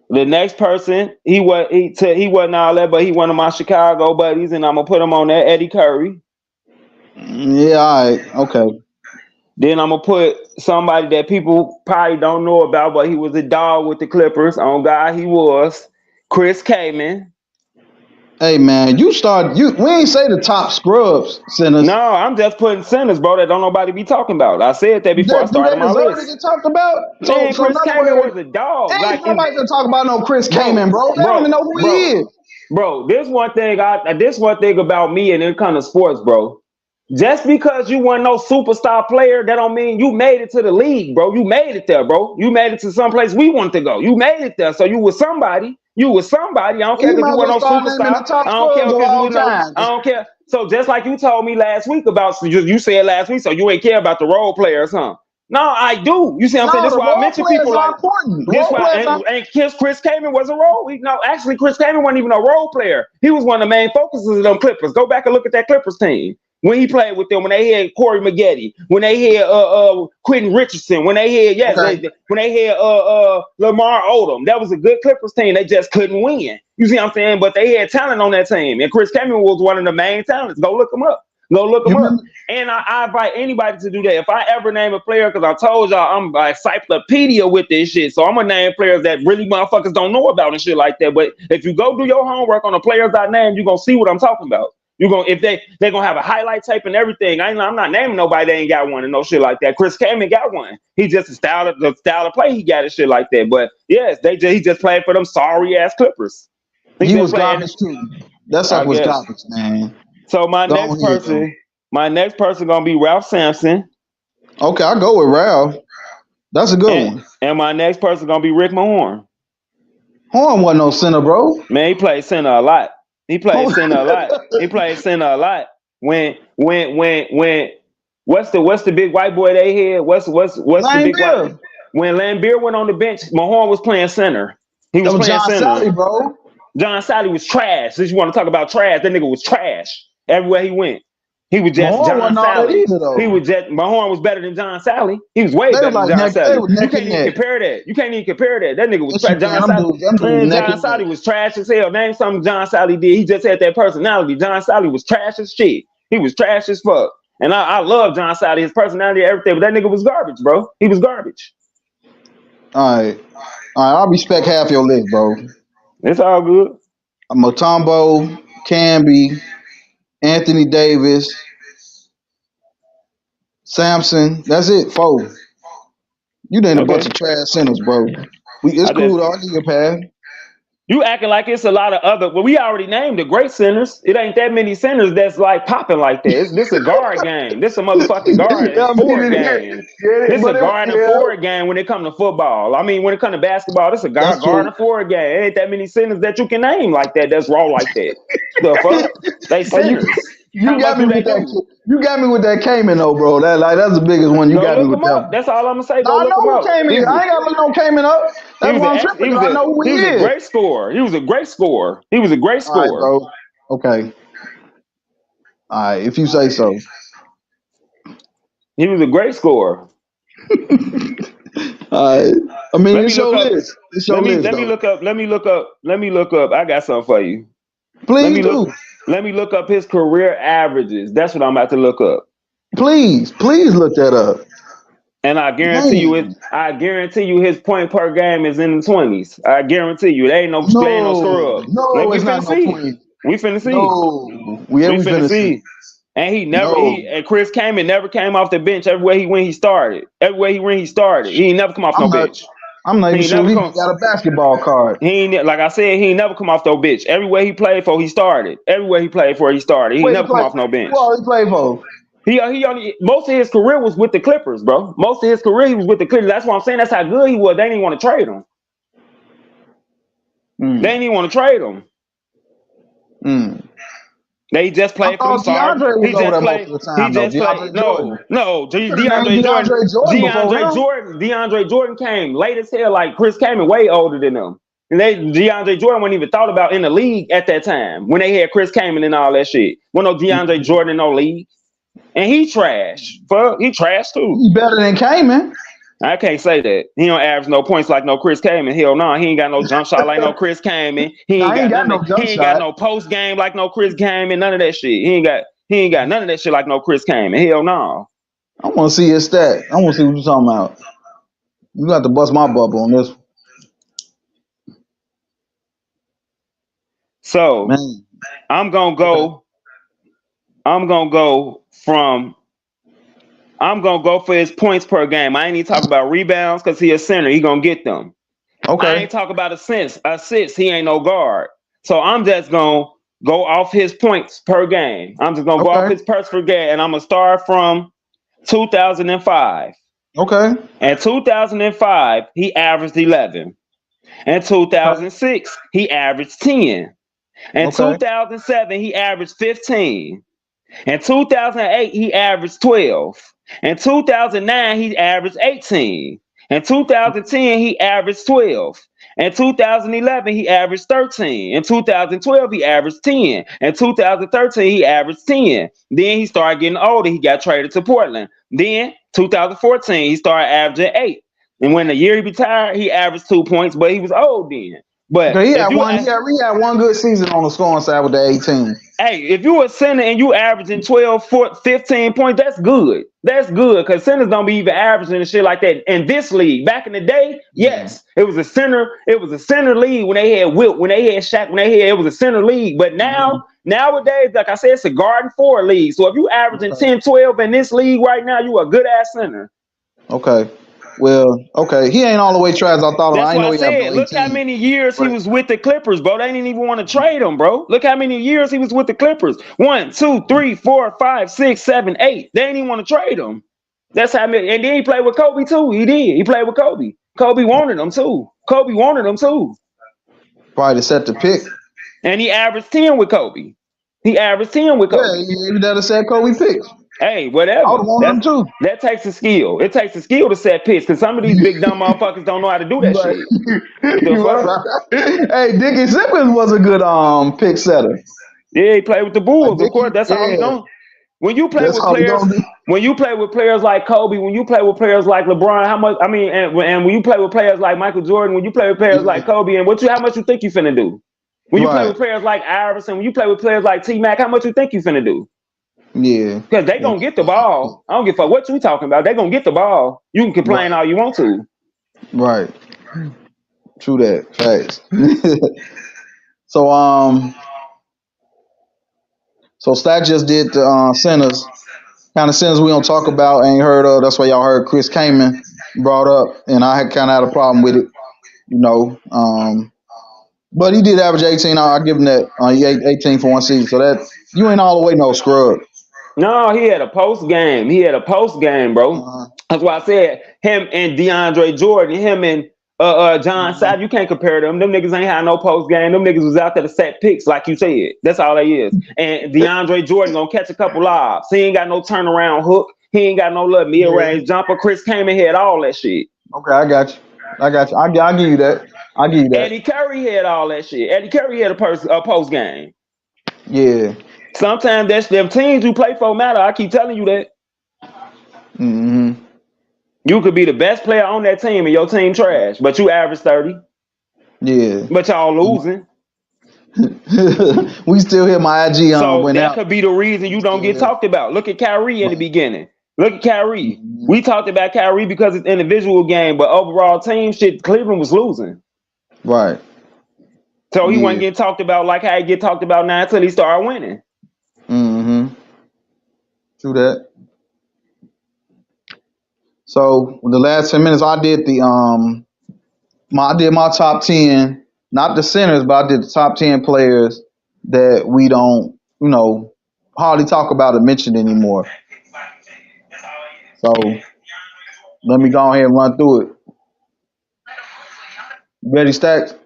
The next person, he wasn't all that, but he one of my Chicago buddies, and I'm gonna put him on there, Eddie Curry. Yeah, all right. Okay. Then I'm gonna put somebody that people probably don't know about, but he was a dog with the Clippers. On God, he was Chris Kaman. Hey man, we ain't say the top scrubs centers. No, I'm just putting centers, bro, that don't nobody be talking about. I said that before I Do started they my deserve to list. get talked about? So Man, so in Chris other Kaman words, was a dog. ain't Like, it's, nobody gonna talk about no Chris bro, Kaman, bro. They don't even know who he bro. is. Bro, this one thing about me and it kind of sports, bro. Just because you weren't no superstar player, that don't mean you made it to the league, bro. You made it there, bro. You made it to some place we wanted to go. You made it there. So you was somebody. You was somebody. I don't care You if might you as were well no start naming the superstar. top I don't care scrubs of if you all was no. time. I don't care. So just like you told me last week about, you said last week, so you ain't care about the role players, huh? No, I do. You see what I'm saying? No, This is the why I role mention players people are like important. this. Role Why players are and Chris Kaman was a role. No, actually, Chris Kaman wasn't even a role player. He was one of the main focuses of them Clippers. Go back and look at that Clippers team when he played with them. When they had Corey Maggette, when they had Quentin Richardson, when they had okay. when they had Lamar Odom. That was a good Clippers team. They just couldn't win. You see what I'm saying? But they had talent on that team, and Chris Kaman was one of the main talents. Go look him up. Go look You him up. remember? And I invite anybody to do that. If I ever name a player, because I told y'all I'm a encyclopedia with this shit, so I'm gonna name players that really motherfuckers don't know about and shit like that. But if you go do your homework on the players I named, you're gonna see what I'm talking about. You're gonna if they're gonna have a highlight tape and everything. I'm not naming nobody that ain't got one and no shit like that. Chris Kaman got one. He just the style of play he got and shit like that. But yes, he just played for them sorry ass Clippers. He He just was played. garbage too. That I stuff was guess. garbage, man. So Go on ahead though. my next person gonna be Ralph Sampson, Okay, I'll go with Ralph. That's a good and one. my next person gonna be Rick Mahorn. Horn wasn't no center, bro. Man, he played center a lot. He played Horn- center a lot. He played center a lot. When what's the big white boy they had? What's the Lane big white Beer. when Lambeer went on the bench, Mahorn was playing center. He That was was playing John center. Sally, bro. John Sally was trash. Since you want to talk about trash, that nigga was trash everywhere he went. He was just Mahorn John wasn't all that Sally. either, He though. was just Mahorn was better than John Sally. He was way They was better than like John they Sally. were You neck can't and even neck. compare that. You can't even compare that. That nigga was Yes, you trash. can. John Sally. Them dudes Man, neck John and neck. Sally was trash as hell. Name something John Sally did. He just had that personality. John Sally was trash as shit. He was trash as fuck. And I love John Sally, his personality, everything. But that nigga was garbage, bro. He was garbage. All right. All right, I respect half your list, bro. It's all good. Mutombo, Camby, Anthony Davis, Sampson. That's it, four. You named a bunch Okay. of trash centers, bro. It's I cool just though. I give you a pass. You acting like it's a lot of other. Well, we already named the great centers. It ain't that many centers that's like popping like that. This a guard game. This a motherfucking guard Yeah, and I mean, forward game. This a guard and yeah. forward game when it come to football. I mean, when it come to basketball, this a That's guard true. and forward game. It ain't that many centers that you can name like that. That's raw like that. The fuck? They Are you centers. How You much got do me they with that. do? You got me with that Cayman though, bro. That's the biggest one. You Go got me look with him that up. one. That's all I'm gonna say. No, Go I look know him who up. Cayman is. I ain't got to look no Cayman up. He That's was why a I'm ex, tripping because I know who he he was a is. great scorer. He was a great scorer. He was a great All right, scorer. bro. Okay. All right, if you say so. He was a great scorer. All right. I mean, Let me it's look your up. list. It's your list, Let me though. look up. Let me look up. Let me look up. I got something for you. Let Please me look. do. Let me look up his career averages. That's what I'm about to look up. Please look that up. And I guarantee you it. Man, I guarantee you his point per game is in the 20s. I guarantee you. There ain't no screw up. Like no, we it's not finna no see. 20. We finna see. No, yeah, We we finna finna see. see. And No, and Chris Kaman never came off the bench. Everywhere he went, he started. Everywhere he went, he started. He ain't never come off I'm no not. bench. I'm not He even ain't sure never he come. got a basketball card. He ain't like I said. He ain't never come off no bench. Everywhere he played for, he started. Everywhere he played for, he started. He ain't Where he never come play? off no Who bench. all he play for? He only most of his career was with the Clippers, bro. Most of his career he was with the Clippers. That's why I'm saying that's how good he was. They didn't want to trade him. They Mm, didn't even want to trade him. mm. They just I played for the thought start. DeAndre was He over just there most played. of the He time though. just played. DeAndre Jordan. No. Could have named DeAndre Jordan before him. DeAndre Jordan came late as hell. Like Chris came way older than them. And DeAndre Jordan wasn't even thought about in the league at that time when they had Chris Kaman and all that shit. Well, no DeAndre Mm. Jordan in no league, and he trash. Fuck, he trash too. He better than Cayman. I can't say that. He don't average no points like no Chris Kaman. Hell no, he ain't got no jump shot like no Chris Kaman. He ain't I ain't got got none no of, he jump ain't got shot. no post game like no Chris Kaman. None of that shit. He ain't got none of that shit like no Chris Kaman. Hell no. I want to see his stat. I want to see what you're talking about. You got to bust my bubble on this, So man. I'm gonna Okay. go. I'm gonna go from. I'm gonna go for his points per game. I ain't even talk about rebounds because he a center. He gonna get them. I Okay. ain't talk about assists. He ain't no guard. So I'm just gonna go off his points per game. I'm just gonna go off Okay. his points per game, and I'm gonna start from 2005. Okay. In 2005, he averaged 11. In Okay. 2006, he averaged 10. In Okay. 2007, he averaged 15. In 2008, he averaged 12. In 2009, he averaged 18. In 2010, he averaged 12. In 2011, he averaged 13. In 2012, he averaged 10. In 2013, he averaged 10. Then he started getting older. He got traded to Portland. Then 2014, he started averaging 8. And when the year he retired, he averaged 2 points, but he was old then. But Okay. He if had you one. He had one good season on the scoring side with the 18. Hey, if you a center and you averaging 12, 15 points, that's good. That's good because centers don't be even averaging and shit like that. In this league, back in the day, Yeah. yes, it was a center. It was a center league when they had Wilt, when they had Shaq, when they had it was a center league. But Mhm. nowadays, like I said, it's a guard and forward league. So if you averaging Okay. 10, 12 in this league right now, you a good ass center. Okay. Well, okay. He ain't all the way trash. I thought. That's I why know I he had said, no look how 18, many years he but was with the Clippers, bro. They didn't even want to trade him, bro. Look how many years he was with the Clippers. 1, 2, 3, 4, 5, 6, 7, 8. They didn't even want to trade him. That's how many. And then he played with Kobe too. He did. He played with Kobe. Kobe wanted him too. Kobe wanted him too. probably to set the pick. And he averaged 10 with Kobe. He averaged 10 with Yeah, Kobe. he would have said Kobe picks. Hey, I would whatever. have wanted him too. That takes a skill. It takes a skill to set picks because some of these big dumb motherfuckers don't know how to do You that right. shit. The You fuck? right. Hey, Dickie Simmons was a good pick setter. Yeah, he played with the Like Bulls, of Dickie, course. That's all he yeah, gonna. When you play that's with all he players, gonna do. when you play with players like Kobe, when you play with players like LeBron, how much? I mean, and when you play with players like Michael Jordan, when you play with players Yeah, like Kobe, and how much you think you finna do? When you play right. with players like Iverson, when you play with players like T Mac, how much you think you finna do? Yeah. Because they Yeah. gonna get the ball. I don't give a fuck what you talking about. They gonna get the ball. You can complain Right. all you want to. Right. True that. Facts. so so Stack just did the centers. Kind of centers we don't talk about, ain't heard of. That's why y'all heard Chris Kaman brought up, and I had kind of had a problem with it, you know. But he did average 18. I give him that. He 18 for one season. So that you ain't all the way no scrub. No, he had a post game. He had a post game, bro. Uh, That's why I said him and DeAndre Jordan, him and John Sapp, you can't compare them. Them niggas ain't had no post game. Them niggas was out there to set picks, like you said. That's all they is. And DeAndre Jordan gonna catch a couple lobs. He ain't got no turnaround hook. He ain't got no little mid-range jumper. Chris came in had all that shit. Okay, I got you. I'll give you that. Eddie Curry had all that shit. Eddie Curry had a post game. Yeah. Sometimes that's them teams you play for matter. I keep telling you that. Mm-hmm. You could be the best player on that team and your team trash, but you average 30. Yeah. But y'all losing. We still hear my IG so went that out. could be the reason you don't get talked about. Look at Kyrie in the beginning. Look at Kyrie. Mm-hmm. We talked about Kyrie because it's an individual game, but overall team shit, Cleveland was losing. Right. So he wasn't getting talked about like how he get talked about now until he started winning. Mm-hmm. True that. So the last 10 minutes, I did my top 10, not the centers, but I did the top 10 players that we don't, hardly talk about or mention anymore. So let me go ahead and run through it. Ready, Stackz?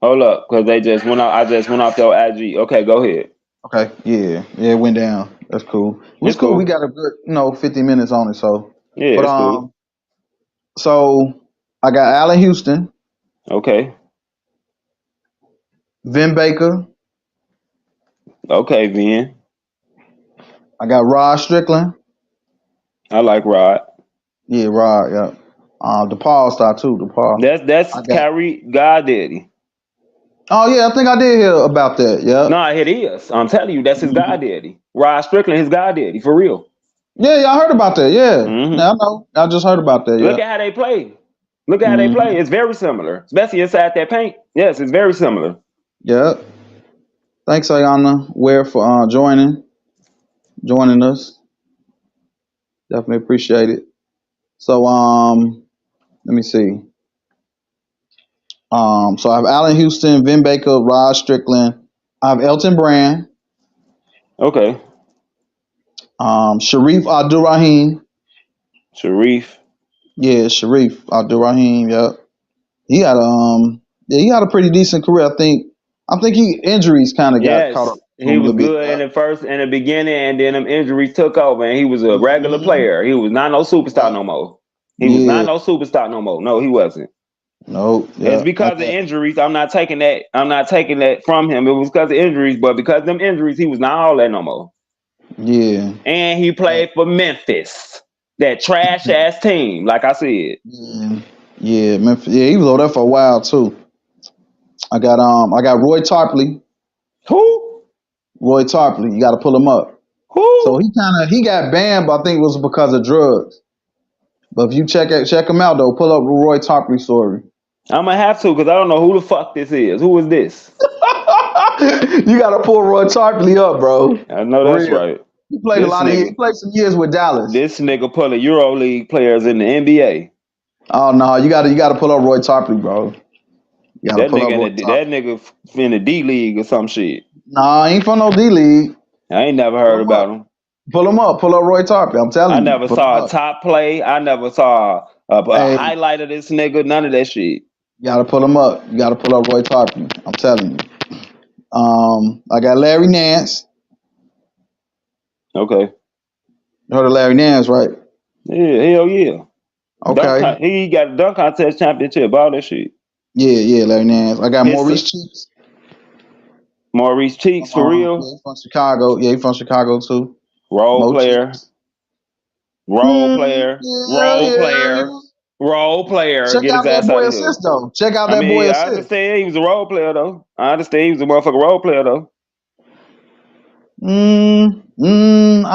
Hold up, because they just went off. I just went off your IG. Okay, go ahead. Okay, yeah, it went down. That's cool. It's cool. We got a good, 50 minutes on it. So yeah, but it's cool. So I got Allen Houston. Okay. Vin Baker. Okay, Vin. I got Rod Strickland. I like Rod. Yeah, Rod. Yeah. DePaul star too. DePaul. That's Kyrie goddaddy. Oh yeah, I think I did hear about that. Yeah. No, it is. I'm telling you, that's his goddaddy. Rod Strickland, his goddaddy, for real. Yeah, I heard about that. Yeah. I know. I just heard about that. Yeah. Look at how they play. Look at how they play. It's very similar, especially inside that paint. Yes, it's very similar. Yeah. Thanks, Ayana Ware, for joining us. Definitely appreciate it. So let me see. So I have Allen Houston, Vin Baker, Rod Strickland. I have Elton Brand. Okay. Sharif Abdul-Rahim. Sharif. Yeah, Sharif Abdul-Rahim. Yep. He had a pretty decent career. I think injuries kind of got caught up. He was good in the beginning, and then them injuries took over, and he was a regular player. He was not no superstar no more. He was not no superstar no more. No, he wasn't. No, it's because of injuries. I'm not taking that from him. It was because of injuries, but because of them injuries, he was not all that no more. Yeah. And he played for Memphis, that trash ass team, like I said. Yeah, Memphis. Yeah, he was over there for a while too. I got Roy Tarpley. Who? Roy Tarpley. You got to pull him up. Who? So he got banned, but I think it was because of drugs. But if you check him out though, pull up Roy Tarpley's story. I'm gonna have to because I don't know who the fuck this is. Who is this? You got to pull Roy Tarpley up, bro. I know that's right. He played He played some years with Dallas. This nigga pulling EuroLeague players in the NBA. Oh no, you got to pull up Roy Tarpley, bro. That nigga in the D League or some shit. Nah, he ain't from no D League. I ain't never heard about him. Pull him up. Pull up Roy Tarpley. I'm telling you. I never saw a top play. I never saw a highlight of this nigga. None of that shit. You gotta pull him up. You gotta pull up Roy Tarpley. I'm telling you. I got Larry Nance. Okay. You heard of Larry Nance, right? Yeah, hell yeah. Okay. He got a dunk contest championship, all that shit. Yeah, Larry Nance. I got Maurice Cheeks. Maurice Cheeks, for real? Yeah, he's from Chicago. Yeah, he's from Chicago too. Role player. Check out that boy assist though. Check out that boy assist. I understand he was a role player though. I understand he was a motherfucking role player though. He ain't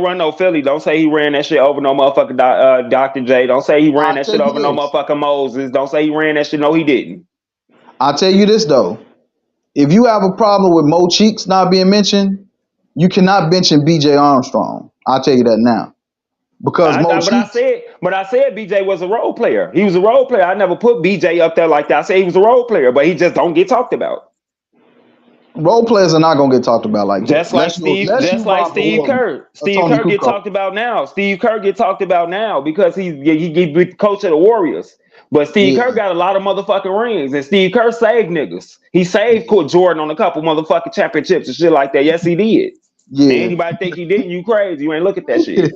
run no Philly. Don't say he ran that shit over no motherfucking Dr. J. Don't say he ran that shit over no motherfucking Moses. Don't say he ran that shit. No, he didn't. I'll tell you this though. If you have a problem with Mo Cheeks not being mentioned, you cannot mention BJ Armstrong. I'll tell you that now. Because I said BJ was a role player. He was a role player. I never put BJ up there like that. I said he was a role player, but he just don't get talked about. Role players are not gonna get talked about like just that. Like Steve Kerr. Steve Kerr get talked about now. Steve Kerr get talked about now because he coach of the Warriors. But Steve Kerr Yeah, got a lot of motherfucking rings, and Steve Kerr saved niggas. He saved yeah, Jordan on a couple motherfucking championships and shit like that. Yes, he did. And yeah. anybody think he didn't, you crazy. You ain't look at that shit.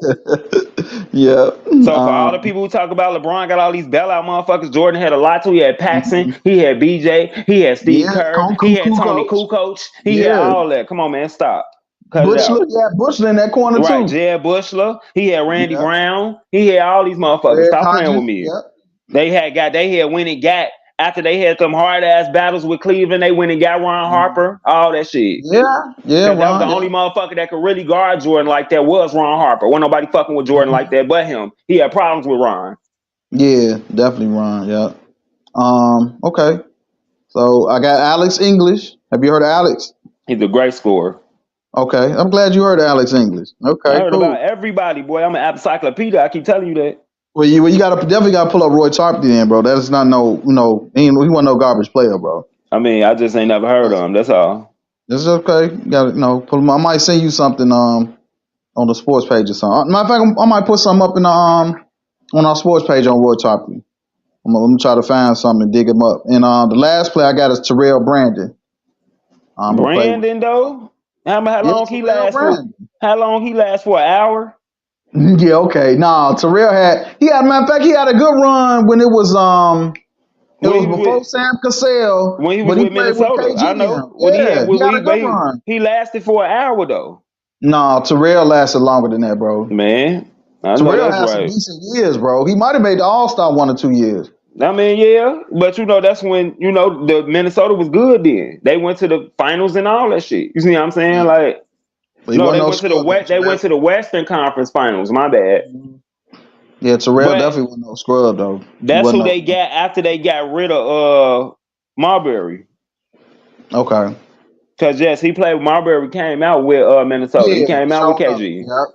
Yeah. So for all the people who talk about LeBron got all these bailout motherfuckers, Jordan had a lot too. He had Paxson, Mhm. he had BJ, he had Steve Yeah, Kerr, he had Tony Coach. Kukoc, he had Yeah. all that. Come on, man, stop. Cut it out. Bushler, yeah, Bushler in that corner Right, too. Jed Bushler, he had Randy Yeah. Brown, he had all these motherfuckers. Fred Stop playing with Hodges. me. Yep. They had went and got after they had them hard ass battles with Cleveland, they went and got Ron Harper, all that shit. Yeah. Yeah, Cause that was the Ron. only Yeah. motherfucker that could really guard Jordan like that was Ron Harper. Wasn't nobody fucking with Jordan like that but him. He had problems with Ron. Yeah, definitely Ron. Yeah. Okay. So I got Alex English. Have you heard of Alex? He's a great scorer. Okay. I'm glad you heard of Alex English. I Okay, heard cool. about everybody, boy. I'm an encyclopedia. I keep telling you that. Well, you gotta definitely gotta pull up Roy Tarpley then, bro. That is not he wasn't no garbage player, bro. I mean, I just ain't never heard of him. That's all. This is okay. You gotta pull him. I might send you something on the sports page or something. Matter of fact, I might put something up in the on our sports page on Roy Tarpley. Let me try to find something and dig him up. And the last player I got is Terrell Brandon. Who played with Brandon though, how yeah, long he Terrell last for? Brandon. How long he last for? An hour? Yeah, okay. Nah, Terrell matter of fact, he had a good run when it When was he was before with Sam Cassell, when he was but he with played with Minnesota, I KG know. now. When he Yeah, had he had a but good run. he lasted for an hour though. Nah, Terrell lasted longer than that, bro. Man, I know Terrell that's had some right. decent years, bro. He might have made the All Star 1 or 2 years. I mean, yeah, but that's when the Minnesota was good. Then they went to the finals and all that shit. You see what I'm saying? Yeah. Like, But he no, wasn't they no went to the scrub though, West. They Terrell. went to the Western Conference Finals. My bad. Yeah, Terrell But definitely wasn't no scrub though. He that's wasn't who no they got after they got rid of Marbury. okay. Cause yes, he played with Marbury. Came out with Minnesota. He Yeah, came out with showing up. KG. Yep.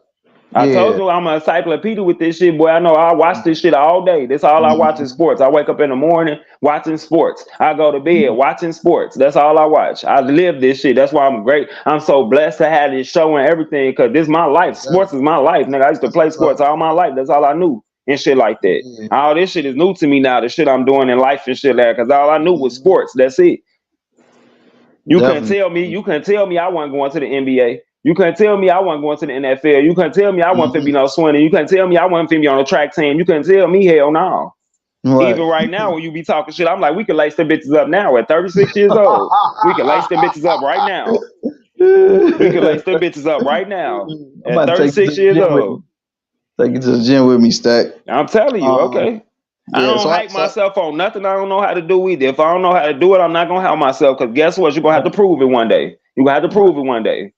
I told Yeah. you I'm an encyclopedia with this shit, boy. I know I watch this shit all day. That's all I watch is Mhm. sports. I wake up in the morning watching sports. I go to bed watching sports. That's all I watch. I live this shit. That's why I'm great. I'm so blessed to have this show and everything because this is my life. Sports is my life, nigga. I used to That's play what's sports up. all my life. That's all I knew and shit like that. Yeah. All this shit is new to me now. The shit I'm doing in life and shit like that because all I knew was Mhm. sports. That's it. You couldn't Definitely. tell me. You couldn't tell me I wasn't going to the NBA. You couldn't tell me I wasn't going to the NFL. You couldn't tell me I wasn't finna be Mhm. no swimmer. You couldn't tell me I wasn't finna be on a track team. You couldn't tell me hell no. Right. Even right now, when you be talking shit, I'm like, we can lace them bitches up now at 36 years old. We can lace them bitches up right now. We can lace them bitches up right now I'm at about to take you to 36 the years gym with me. old. Take you to the gym with me, Stack. I'm telling you, Um, okay. I yeah. don't hype myself on nothing I don't know how to do either. If I don't know how to do it, I'm not gonna help myself. Cause guess what? You're gonna have to prove it one day. You're gonna have to prove it one day.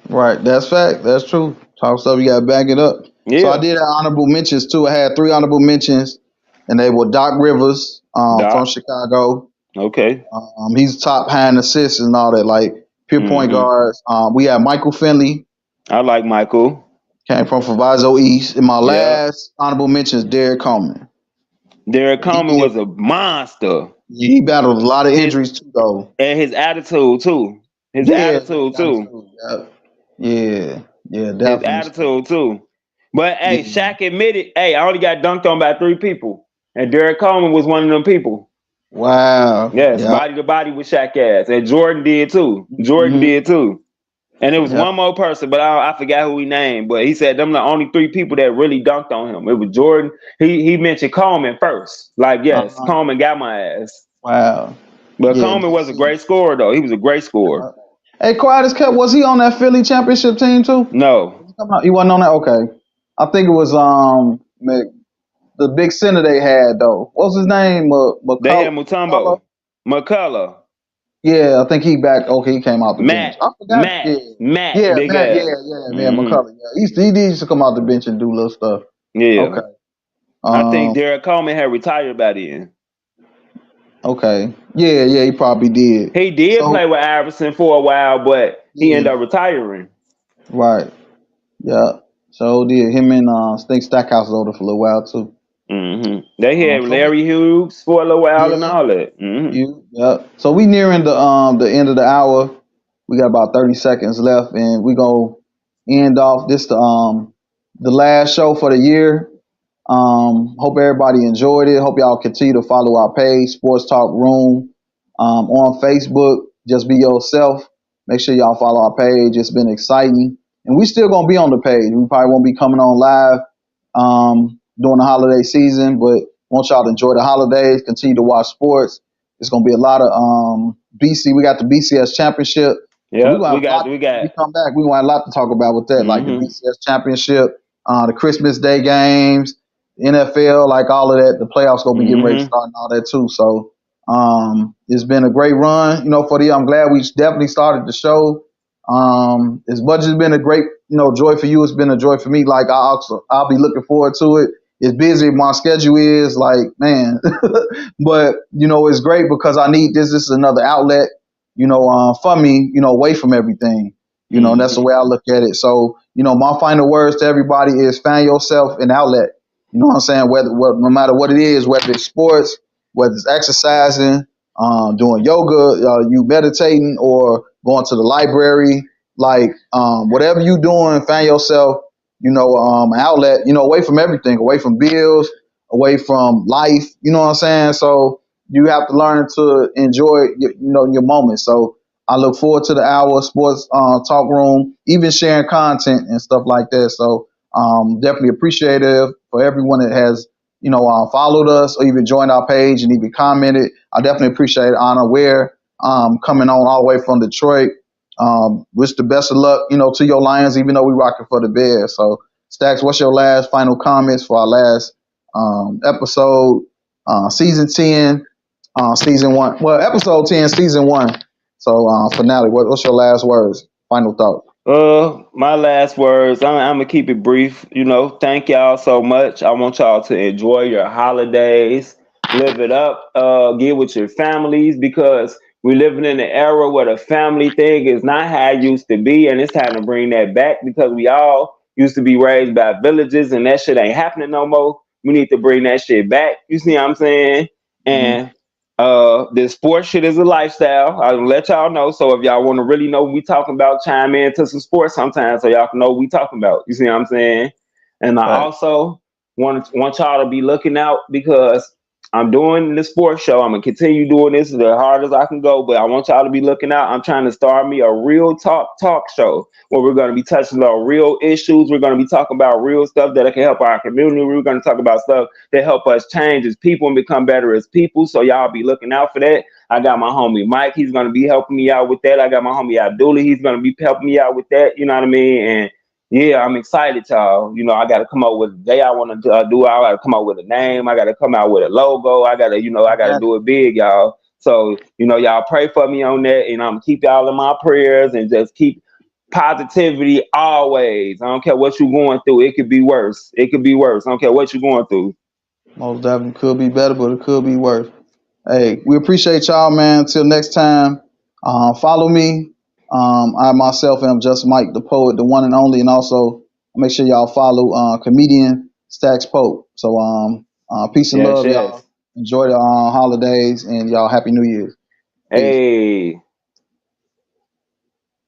Right. That's fact. That's true. Talk stuff. You gotta back it up. So I Yeah. did have honorable mentions too. I had 3 honorable mentions, and they were Doc Rivers, from Doc. Chicago. Okay. He's top hand assists and all that, like pure point Hmm. guards. We had Michael Finley, I like Michael. came from Proviso East. And my Yeah. last honorable mention is Derek Coleman. Derek He Coleman did. was a monster. He battled a lot of His injuries too, though. and his attitude too. His Yeah, attitude got it too. too. Yeah, yeah, His definitely. attitude too. But Yeah, hey, Shaq admitted, hey, I only got dunked on by 3 people. And Derek Coleman was one of them people. wow. Yes, Yeah. body to body with Shaq ass. And Jordan did too. Jordan Hmm. did too. And it was Yeah. one more person, but I forgot who he named. But he said them the only 3 people that really dunked on him. It was Jordan. He mentioned Coleman first. Like, yes, Uh-huh. Coleman got my ass. Wow. But Yeah, Coleman was a great scorer, though. He was a great scorer. Hey, quiet as kept. Was he on that Philly championship team too? No, He wasn't on that. Okay, I think it was the big center they had though. What's his name? they had McCullough. Mutombo, McCullough, Yeah, I think he back. Okay, he came out the bench. Matt, I forgot. Yeah, Matt, big Matt. ass. Yeah, Hmm. McCullough. Yeah, he used to come out the bench and do little stuff. Yeah, Okay. I think Um. Derek Coleman had retired by then. Okay. Yeah. He probably did. He did So play with Iverson for a while, but he yeah. ended up retiring. Right. Yeah. So did him and I think Stackhouse was older for a little while too. They had So we Larry Hughes for a little while and yeah. all that. Yeah. So we nearing the end of the hour. We got about 30 seconds left, and we gonna end off this the last show for the year. Hope everybody enjoyed it. Hope y'all continue to follow our page, Sports Talk Room, on Facebook. Just be yourself. Make sure y'all follow our page. It's been exciting, and we still gonna be on the page. We probably won't be coming on live during the holiday season, but want y'all to enjoy the holidays. Continue to watch sports. It's gonna be a lot of BC. We got the BCS championship, so we Yep, gonna have a lot. we When we got. come back, we gonna have a lot to talk about with that, like the Hmm. BCS championship, the Christmas Day games, NFL, like all of that. The playoffs gonna be getting ready to Hmm. start and all that too. So it's been a great run, for the. I'm glad we definitely started the show. As much as it's been a great, joy for you, it's been a joy for me. Like I'll be looking forward to it. As busy as my schedule is, like man, but it's great because I need this. This is another outlet, for me, away from everything. And that's the Hmm. way I look at it. So, my final words to everybody is find yourself an outlet. You know what I'm saying? No matter what it is, whether it's sports, whether it's exercising, doing yoga, you meditating, or going to the library, like whatever you doing, find yourself, an outlet, away from everything, away from bills, away from life. You know what I'm saying? So you have to learn to enjoy, your moments. So I look forward to the hour of sports talk room, even sharing content and stuff like that. So definitely appreciative for everyone that has, followed us or even joined our page and even commented. I definitely appreciate Anna Ware coming on all the way from Detroit. Wish the best of luck, to your Lions, even though we rocking for the Bears. So, Stackz, what's your last final comments for our last episode, season 10, season 1? Well, episode 10, season 1. So, finale. What's your last words? Final thought. My last words. I'm gonna keep it brief. Thank y'all so much. I want y'all to enjoy your holidays, live it up, get with your families because we're living in an era where the family thing is not how it used to be, and it's time to bring that back because we all used to be raised by villages, and that shit ain't happening no more. We need to bring that shit back. You see what I'm saying? Mhm. And this sports shit is a lifestyle. I'll let y'all know. So if y'all want to really know what we talking about, chime in to some sports sometimes so y'all can know what we talking about. You see what I'm saying? And I Right. also want y'all to be looking out because I'm doing the sports show. I'm gonna continue doing this as hard as I can go, but I want y'all to be looking out. I'm trying to start me a real talk show where we're gonna be touching on real issues. We're gonna be talking about real stuff that can help our community. We're gonna talk about stuff that help us change as people and become better as people. So y'all be looking out for that. I got my homie Mike. He's gonna be helping me out with that. I got my homie Abdullah. He's gonna be helping me out with that. You know what I mean? And yeah, I'm excited, y'all. I got to come up with a day I want to do. I got to come up with a name. I got to come out with a logo. I got to Exactly. do it big, y'all. So, y'all pray for me on that. And I'm keep y'all in my prayers and just keep positivity always. I don't care what you're going through. It could be worse. It could be worse. I don't care what you're going through. Most definitely could be better, but it could be worse. Hey, we appreciate y'all, man. Until next time, follow me. I myself am just Mike, the poet, the one and only, and also make sure y'all follow comedian Stackz Pope. So, peace and Yes, love, y'all. yes. Enjoy the holidays, and y'all happy New Year's. Peace. Hey.